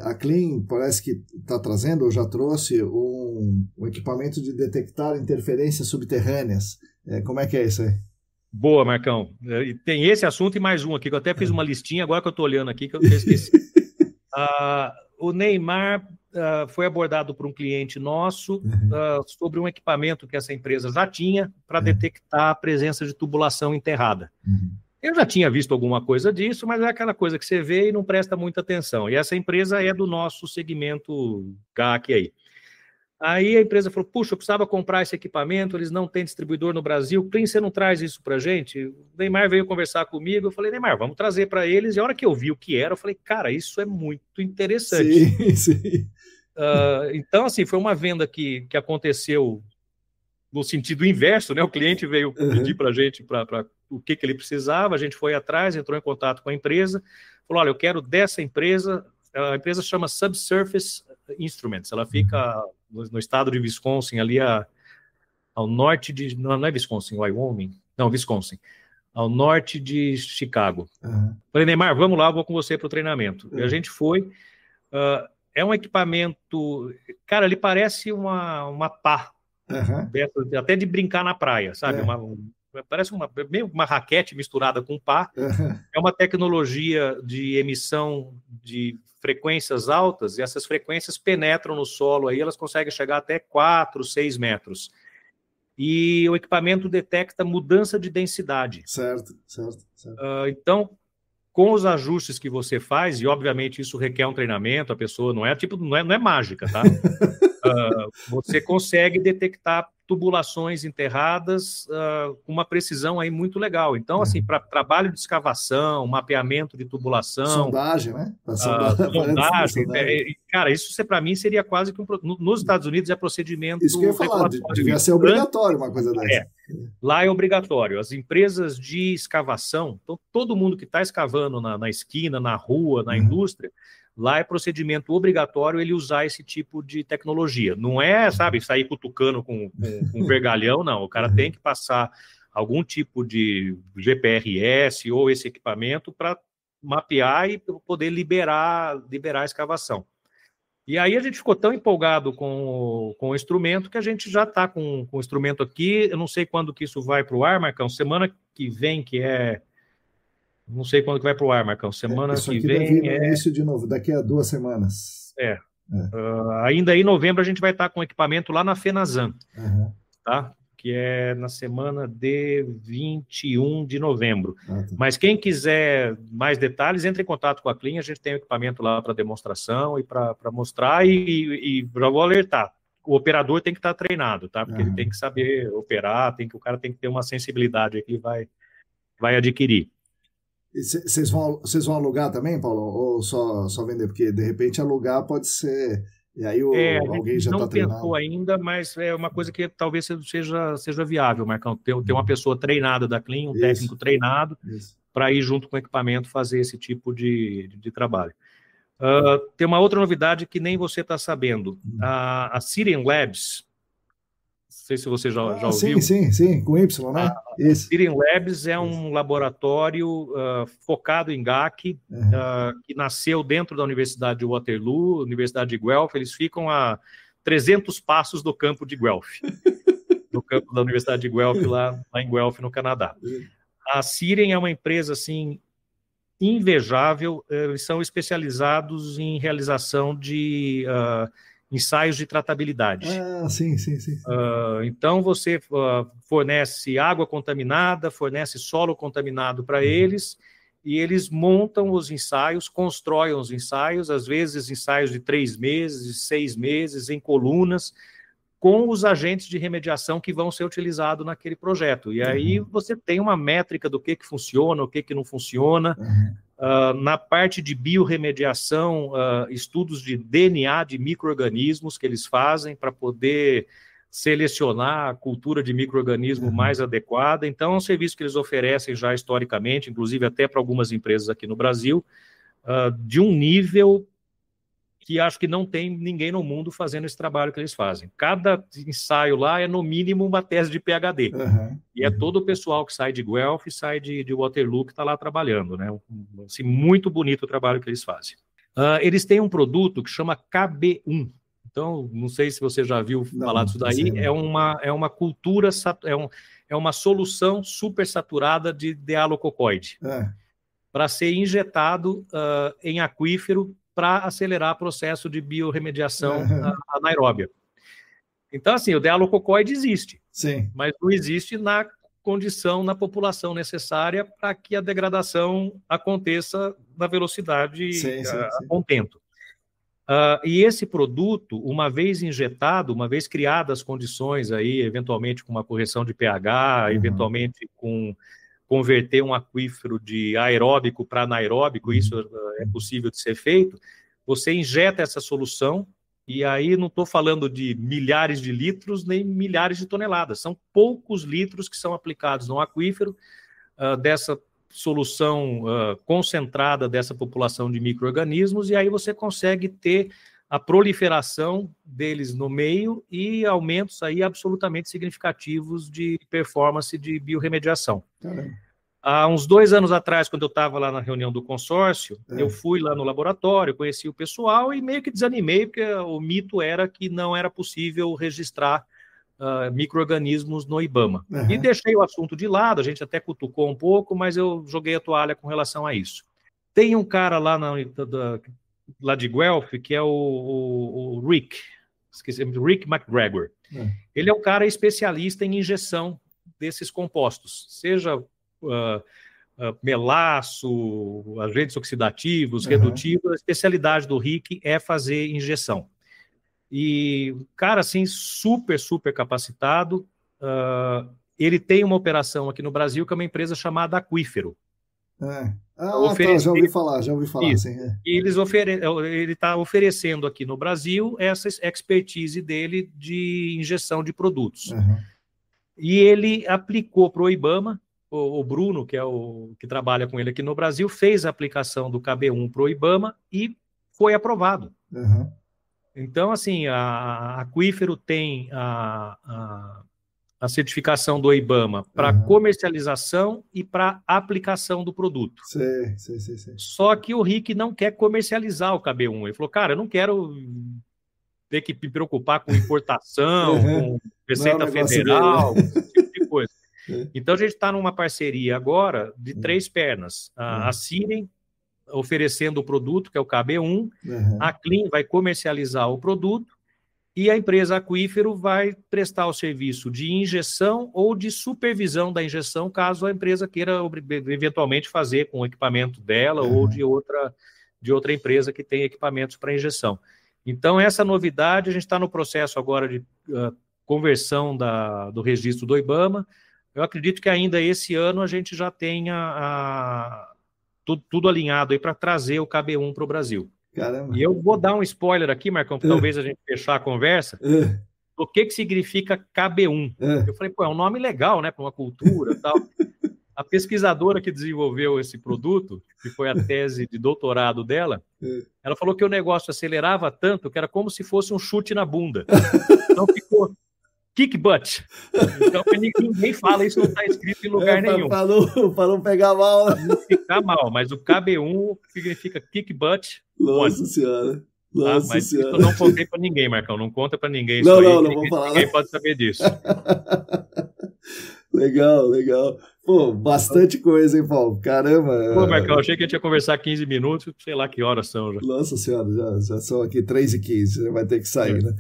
[SPEAKER 1] A Clean parece que está trazendo, ou já trouxe, um equipamento de detectar interferências subterrâneas. Como é que é isso aí?
[SPEAKER 2] Boa, Marcão. Tem esse assunto e mais um aqui, que eu até fiz uma listinha, agora que eu estou olhando aqui, que eu esqueci. O Neymar foi abordado por um cliente nosso sobre um equipamento que essa empresa já tinha para detectar a presença de tubulação enterrada. Eu já tinha visto alguma coisa disso, mas é aquela coisa que você vê e não presta muita atenção. E essa empresa é do nosso segmento GAC aí. Aí a empresa falou, puxa, eu precisava comprar esse equipamento, eles não têm distribuidor no Brasil, Clean, você não traz isso para a gente? O Neymar veio conversar comigo, eu falei, Neymar, vamos trazer para eles. E a hora que eu vi o que era, eu falei, cara, isso é muito interessante.
[SPEAKER 1] Sim, sim.
[SPEAKER 2] Então, assim, foi uma venda que aconteceu no sentido inverso, né? O cliente veio pedir para a gente o que ele precisava, a gente foi atrás, entrou em contato com a empresa, falou, olha, eu quero dessa empresa, a empresa chama Subsurface Instruments, ela fica no estado de Wisconsin, ali ao norte de... Não é Wisconsin, Wyoming? Não, Wisconsin. Ao norte de Chicago. Falei, Neymar, vamos lá, eu vou com você para o treinamento. E a gente foi. É um equipamento... Cara, ele parece uma pá, até de brincar na praia, sabe? Parece meio uma raquete misturada com pá. É uma tecnologia de emissão de frequências altas, e essas frequências penetram no solo, aí elas conseguem chegar até 4, 6 metros. E o equipamento detecta mudança de densidade.
[SPEAKER 1] Certo.
[SPEAKER 2] Então, com os ajustes que você faz, e obviamente isso requer um treinamento, a pessoa não é mágica, tá? Você consegue detectar tubulações enterradas com uma precisão aí muito legal. Então, assim, para trabalho de escavação, mapeamento de tubulação...
[SPEAKER 1] Sondagem, né?
[SPEAKER 2] Sondagem. Cara, isso para mim seria quase que nos Estados Unidos é procedimento...
[SPEAKER 1] Isso que eu ia falar, devia ser obrigatório uma coisa dessa.
[SPEAKER 2] Lá é obrigatório. As empresas de escavação, então todo mundo que está escavando na esquina, na rua, na indústria... Lá é procedimento obrigatório ele usar esse tipo de tecnologia. Não é, sabe, sair cutucando com vergalhão, não. O cara tem que passar algum tipo de GPRS ou esse equipamento para mapear e poder liberar a escavação. E aí a gente ficou tão empolgado com o instrumento que a gente já está com o instrumento aqui. Eu não sei quando que isso vai para o ar, Marcão. Semana que vem, que é... Não sei quando que vai para o ar, Marcão. Semana que vem...
[SPEAKER 1] Deve ir no início de novo, daqui a 2 semanas.
[SPEAKER 2] Ainda em novembro a gente vai estar com equipamento lá na Fenazan, tá? Que é na semana de 21 de novembro. Mas quem quiser mais detalhes, entre em contato com a Clean, a gente tem o equipamento lá para demonstração e para mostrar, e já vou alertar. O operador tem que estar treinado, tá? Porque ele tem que saber operar, o cara tem que ter uma sensibilidade que ele vai adquirir.
[SPEAKER 1] Vocês vão alugar também, Paulo? Ou só vender? Porque, de repente, alugar pode ser... E aí alguém já está treinado.
[SPEAKER 2] Não pensou ainda, mas é uma coisa que talvez seja viável, Marcão. Ter uma pessoa treinada da Clean, um técnico treinado, para ir junto com o equipamento fazer esse tipo de trabalho. Tem uma outra novidade que nem você está sabendo. A Siren Labs... Não sei se você já ouviu.
[SPEAKER 1] Sim, com Y, né?
[SPEAKER 2] A Siren Labs é um laboratório focado em GAC, que nasceu dentro da Universidade de Waterloo, Universidade de Guelph. Eles ficam a 300 passos do campo de Guelph, do campo da Universidade de Guelph, lá em Guelph, no Canadá. A Siren é uma empresa, assim, invejável. Eles são especializados em realização de... ensaios de tratabilidade.
[SPEAKER 1] Sim.
[SPEAKER 2] Então, você fornece água contaminada, fornece solo contaminado para eles, e eles montam os ensaios, constroem os ensaios, às vezes ensaios de 3 meses, 6 meses, em colunas, com os agentes de remediação que vão ser utilizados naquele projeto. E aí você tem uma métrica do que funciona, o que não funciona. Na parte de biorremediação, estudos de DNA de micro-organismos que eles fazem para poder selecionar a cultura de micro-organismo mais adequada. Então, é um serviço que eles oferecem já historicamente, inclusive até para algumas empresas aqui no Brasil, de um nível que acho que não tem ninguém no mundo fazendo esse trabalho que eles fazem. Cada ensaio lá é, no mínimo, uma tese de PhD. E é todo o pessoal que sai de Guelph e sai de Waterloo que está lá trabalhando, né? Assim, muito bonito o trabalho que eles fazem. Eles têm um produto que chama KB1. Então, não sei se você já viu falar disso daí, é uma cultura, é uma solução supersaturada de dealococoide para ser injetado em aquífero para acelerar o processo de biorremediação anaeróbia. Então, assim, o dealococoide existe, mas não existe na condição, na população necessária para que a degradação aconteça na velocidade a contento. E esse produto, uma vez injetado, uma vez criadas as condições aí, eventualmente com uma correção de pH, eventualmente com converter um aquífero de aeróbico para anaeróbico, isso é possível de ser feito, você injeta essa solução, e aí não estou falando de milhares de litros, nem milhares de toneladas, são poucos litros que são aplicados no aquífero dessa solução concentrada dessa população de micro-organismos, e aí você consegue ter a proliferação deles no meio e aumentos aí absolutamente significativos de performance de biorremediação. Há uns 2 anos atrás, quando eu estava lá na reunião do consórcio, eu fui lá no laboratório, conheci o pessoal e meio que desanimei, porque o mito era que não era possível registrar micro-organismos no IBAMA. E deixei o assunto de lado, a gente até cutucou um pouco, mas eu joguei a toalha com relação a isso. Tem um cara lá lá de Guelph, que é o Rick, Rick McGregor. Ele é um cara especialista em injeção desses compostos, seja melaço, agentes oxidativos, redutivos. A especialidade do Rick é fazer injeção. E, cara, assim, super, super capacitado. Ele tem uma operação aqui no Brasil que é uma empresa chamada Aquífero.
[SPEAKER 1] Já ouvi falar, sim.
[SPEAKER 2] E ele está oferecendo aqui no Brasil essa expertise dele de injeção de produtos. E ele aplicou para o IBAMA, o Bruno, que é o que trabalha com ele aqui no Brasil, fez a aplicação do KB1 para o IBAMA e foi aprovado. Então, assim, a Aquífero tem a certificação do IBAMA para comercialização e para aplicação do produto. Só que o Rick não quer comercializar o KB1. Ele falou, cara, eu não quero ter que me preocupar com importação, com Receita Federal, esse tipo de coisa. Então, a gente está numa parceria agora de 3 pernas. A Siren oferecendo o produto, que é o KB1, a Clean vai comercializar o produto, e a empresa Aquífero vai prestar o serviço de injeção ou de supervisão da injeção, caso a empresa queira eventualmente fazer com o equipamento dela ou de outra empresa que tem equipamentos para injeção. Então, essa novidade, a gente está no processo agora de conversão do registro do IBAMA. Eu acredito que ainda esse ano a gente já tenha tudo alinhado aí para trazer o KB1 para o Brasil.
[SPEAKER 1] Caramba.
[SPEAKER 2] E eu vou dar um spoiler aqui, Marcão, para talvez a gente fechar a conversa. O que significa KB1? Eu falei, pô, é um nome legal, né, para uma cultura e tal. A pesquisadora que desenvolveu esse produto, que foi a tese de doutorado dela, ela falou que o negócio acelerava tanto que era como se fosse um chute na bunda. Então ficou kick butt. Então ninguém fala, isso não está escrito em lugar nenhum.
[SPEAKER 1] Para não pegar mal.
[SPEAKER 2] Para não ficar mal, mas o KB1 significa kick butt.
[SPEAKER 1] Nossa Senhora.
[SPEAKER 2] Mas isso eu não contei para ninguém, Marcão. Não conta para ninguém.
[SPEAKER 1] Não vou falar.
[SPEAKER 2] Ninguém pode saber disso.
[SPEAKER 1] Legal. Pô, bastante coisa, hein, Paulo? Caramba.
[SPEAKER 2] Pô, Marcão, achei que a gente ia conversar 15 minutos, sei lá que horas são já.
[SPEAKER 1] Nossa Senhora, já são aqui 3h15, você vai ter que sair, né?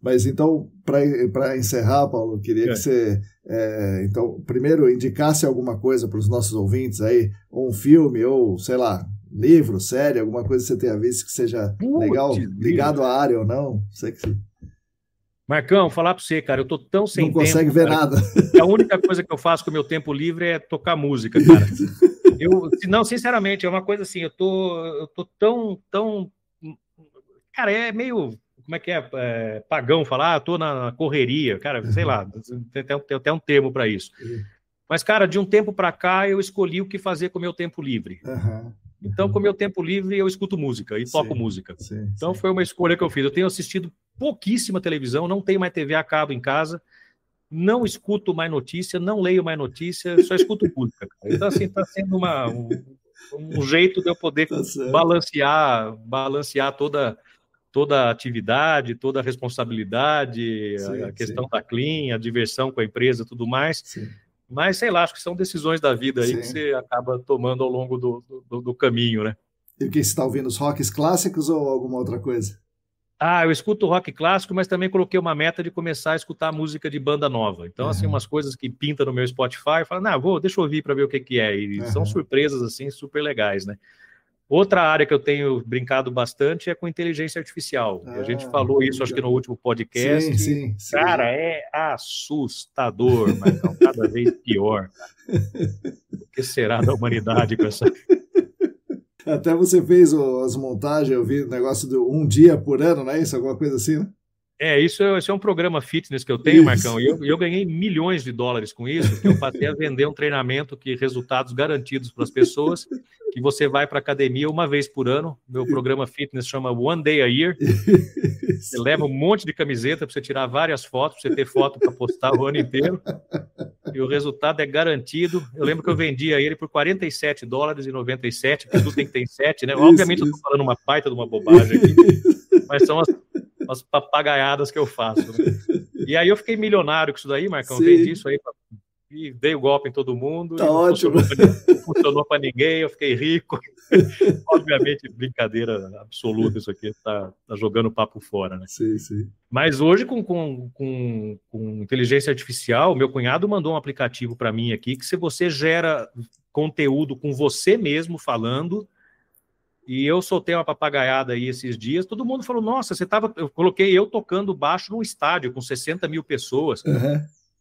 [SPEAKER 1] Mas então, para encerrar, Paulo, eu queria que você, então, primeiro indicasse alguma coisa para os nossos ouvintes aí, ou um filme, ou, sei lá, livro, série, alguma coisa que você tenha visto que seja legal, ligado à área ou não. Sei que...
[SPEAKER 2] Marcão, falar para você, cara, eu tô tão sem tempo.
[SPEAKER 1] Não consegue ver nada.
[SPEAKER 2] A única coisa que eu faço com o meu tempo livre é tocar música, cara. Não, sinceramente, é uma coisa assim, eu tô tão... Cara, é meio... Como é que é pagão falar? Tô na correria, cara, sei lá, tem até um termo para isso. Mas, cara, de um tempo para cá, eu escolhi o que fazer com o meu tempo livre. Então, com o meu tempo livre, eu escuto música e toco música. Então, foi uma escolha que eu fiz. Eu tenho assistido pouquíssima televisão, não tenho mais TV a cabo em casa, não escuto mais notícia, não leio mais notícia, só escuto música. Então, assim, está sendo um jeito de eu poder balancear toda a atividade, toda a responsabilidade, a questão da clean, a diversão com a empresa e tudo mais. Mas, sei lá, acho que são decisões da vida aí que você acaba tomando ao longo do caminho, né?
[SPEAKER 1] E o que você está ouvindo? Os rocks clássicos ou alguma outra coisa?
[SPEAKER 2] Eu escuto rock clássico, mas também coloquei uma meta de começar a escutar música de banda nova. Então, assim, umas coisas que pintam no meu Spotify, eu falo, deixa eu ouvir para ver o que é. E são surpresas, assim, super legais, né? Outra área que eu tenho brincado bastante é com inteligência artificial. A gente falou isso, acho que no último podcast.
[SPEAKER 1] Sim.
[SPEAKER 2] Cara, é assustador, mas não, cada vez pior. O que será da humanidade com essa...
[SPEAKER 1] Até você fez as montagens, eu vi o negócio de um dia por ano, não é isso? Alguma coisa assim, né?
[SPEAKER 2] Isso é um programa fitness que eu tenho, Marcão, e eu ganhei milhões de dólares com isso, que eu passei a vender um treinamento que resultados garantidos para as pessoas, que você vai para a academia uma vez por ano. Meu programa fitness chama One Day a Year. Você leva um monte de camiseta para você tirar várias fotos, para você ter foto para postar o ano inteiro. E o resultado é garantido. Eu lembro que eu vendia ele por $47,97, porque tudo tem que ter 7, né? Obviamente eu estou falando uma baita de uma bobagem aqui, mas são as papagaiadas que eu faço. Né? E aí eu fiquei milionário com isso daí, Marcão. Vendi isso aí e dei o golpe em todo mundo.
[SPEAKER 1] Tá ótimo.
[SPEAKER 2] Não funcionou para ninguém, eu fiquei rico. Obviamente, brincadeira absoluta isso aqui, tá jogando papo fora, né?
[SPEAKER 1] Sim.
[SPEAKER 2] Mas hoje, com inteligência artificial, meu cunhado mandou um aplicativo para mim aqui, que se você gera conteúdo com você mesmo falando, e eu soltei uma papagaiada aí esses dias, todo mundo falou, nossa, eu coloquei eu tocando baixo num estádio com 60 mil pessoas.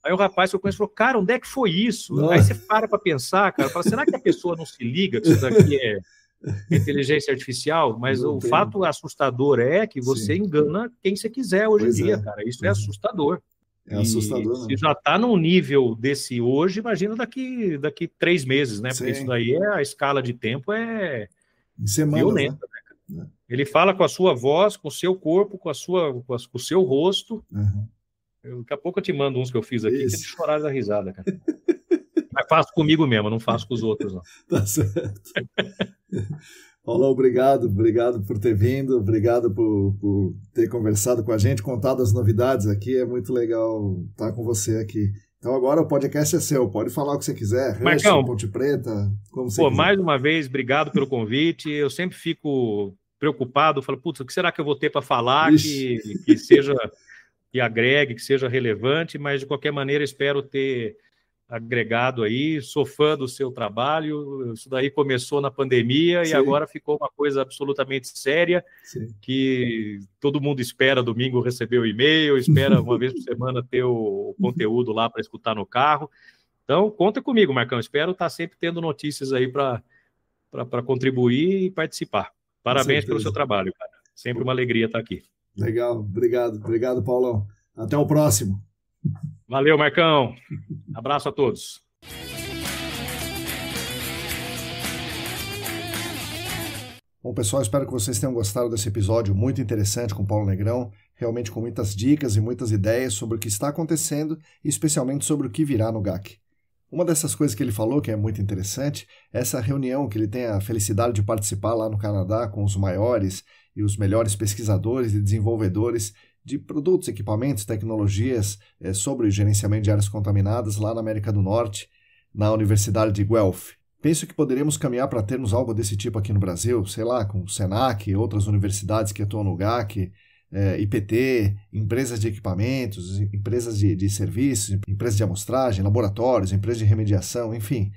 [SPEAKER 2] Aí o rapaz que eu conheço falou, cara, onde é que foi isso? Nossa. Aí você para pensar, cara, fala, será que a pessoa não se liga que isso daqui é inteligência artificial? Mas o fato assustador é que você engana quem você quiser hoje em dia, cara. Isso é assustador.
[SPEAKER 1] É assustador.
[SPEAKER 2] Se já está num nível desse hoje, imagina daqui 3 meses, né? Porque isso daí a escala de tempo é violenta, né? Ele fala com a sua voz, com o seu corpo, com o seu rosto. Daqui a pouco eu te mando uns que eu fiz aqui, que é de chorar da risada, cara. Mas faço comigo mesmo, não faço com os outros, não.
[SPEAKER 1] Tá certo. Paulo, obrigado por ter vindo, obrigado por ter conversado com a gente, contado as novidades aqui, é muito legal estar com você aqui. Então agora o podcast é seu, pode falar o que você quiser,
[SPEAKER 2] Marcão,
[SPEAKER 1] Ponte Preta, como você quiser.
[SPEAKER 2] Mais uma vez, obrigado pelo convite, eu sempre fico preocupado, falo, putz, o que será que eu vou ter para falar que seja... que agregue, que seja relevante, mas de qualquer maneira espero ter agregado aí, sou fã do seu trabalho, isso daí começou na pandemia e agora ficou uma coisa absolutamente séria, que todo mundo espera domingo receber o e-mail, espera uma vez por semana ter o conteúdo lá para escutar no carro. Então, conta comigo, Marcão, espero estar sempre tendo notícias aí para contribuir e participar. Parabéns pelo seu trabalho, cara. Sempre uma alegria estar aqui.
[SPEAKER 1] Legal, obrigado, Paulão. Até o próximo.
[SPEAKER 2] Valeu, Marcão. Abraço a todos.
[SPEAKER 1] Bom, pessoal, espero que vocês tenham gostado desse episódio muito interessante com o Paulo Negrão, realmente com muitas dicas e muitas ideias sobre o que está acontecendo e especialmente sobre o que virá no GAC. Uma dessas coisas que ele falou, que é muito interessante, é essa reunião que ele tem a felicidade de participar lá no Canadá com os maiores e os melhores pesquisadores e desenvolvedores de produtos, equipamentos, tecnologias sobre gerenciamento de áreas contaminadas lá na América do Norte, na Universidade de Guelph. Penso que poderíamos caminhar para termos algo desse tipo aqui no Brasil, sei lá, com o Senac, outras universidades que atuam no GAC, IPT, empresas de equipamentos, empresas de serviços, empresas de amostragem, laboratórios, empresas de remediação, enfim.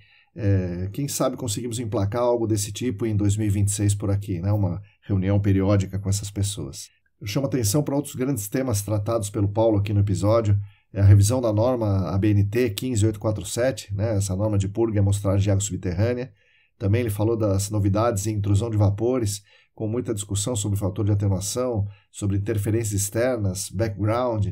[SPEAKER 1] Quem sabe conseguimos emplacar algo desse tipo em 2026 por aqui, né? Uma reunião periódica com essas pessoas. Eu chamo atenção para outros grandes temas tratados pelo Paulo aqui no episódio, a revisão da norma ABNT 15847, né? Essa norma de purga e amostragem de água subterrânea. Também ele falou das novidades em intrusão de vapores, com muita discussão sobre o fator de atenuação, sobre interferências externas, background,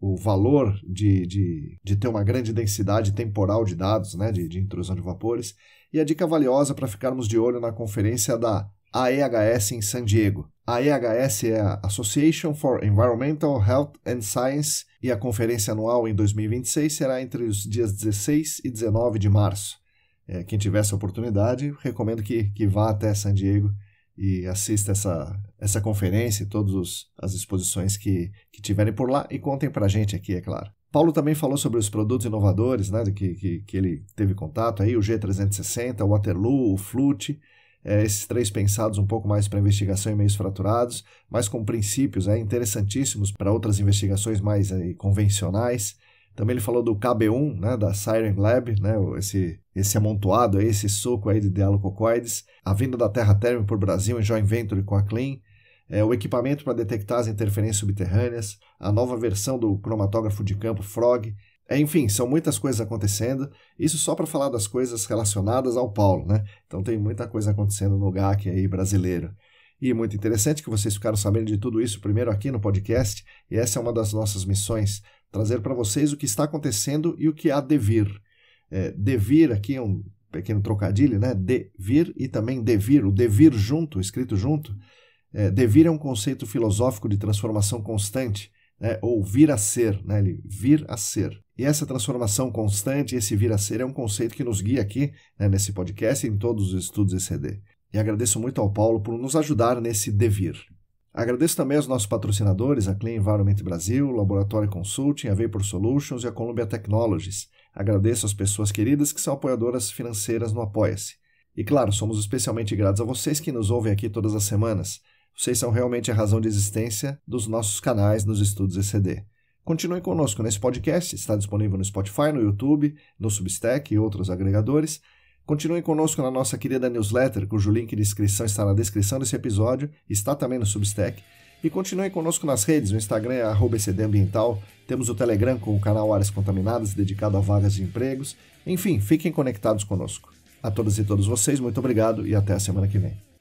[SPEAKER 1] o valor de ter uma grande densidade temporal de dados, né, de intrusão de vapores, e a dica valiosa para ficarmos de olho na conferência da AEHS em San Diego. A AEHS é a Association for Environmental Health and Science e a conferência anual em 2026 será entre os dias 16 e 19 de março. Quem tiver essa oportunidade, recomendo que vá até San Diego e assista essa conferência e todas as exposições que tiverem por lá e contem para a gente aqui, é claro. Paulo também falou sobre os produtos inovadores, né, que ele teve contato, aí, o G360, o Waterloo, o Flute, esses 3 pensados um pouco mais para investigação em meios fraturados, mas com princípios interessantíssimos para outras investigações mais convencionais. Também ele falou do KB1, né, da Siren Lab, né, esse amontoado, esse suco de dialococoides, a vinda da Terra Therm por Brasil em joint venture com a Clean, o equipamento para detectar as interferências subterrâneas, a nova versão do cromatógrafo de campo Frog. Enfim, são muitas coisas acontecendo, isso só para falar das coisas relacionadas ao Paulo, né? Então tem muita coisa acontecendo no GAC aí brasileiro. E muito interessante que vocês ficaram sabendo de tudo isso primeiro aqui no podcast, e essa é uma das nossas missões, trazer para vocês o que está acontecendo e o que há de vir. Devir aqui é um pequeno trocadilho, né? Devir e também devir, o devir junto, escrito junto. Devir é um conceito filosófico de transformação constante, ou vir a ser, né? Ele vir a ser. E essa transformação constante, esse vir a ser, é um conceito que nos guia aqui, né, nesse podcast e em todos os estudos ECD. E agradeço muito ao Paulo por nos ajudar nesse devir. Agradeço também aos nossos patrocinadores, a Clean Environment Brasil, o Laboratório Consulting, a Vapor Solutions e a Columbia Technologies. Agradeço às pessoas queridas que são apoiadoras financeiras no Apoia-se. E claro, somos especialmente gratos a vocês que nos ouvem aqui todas as semanas. Vocês são realmente a razão de existência dos nossos canais nos estudos ECD. Continuem conosco nesse podcast, está disponível no Spotify, no YouTube, no Substack e outros agregadores. Continuem conosco na nossa querida newsletter, cujo link de inscrição está na descrição desse episódio, está também no Substack. E continuem conosco nas redes, o Instagram é @ECDambiental, temos o Telegram com o canal Áreas Contaminadas, dedicado a vagas de empregos. Enfim, fiquem conectados conosco. A todas e todos vocês, muito obrigado e até a semana que vem.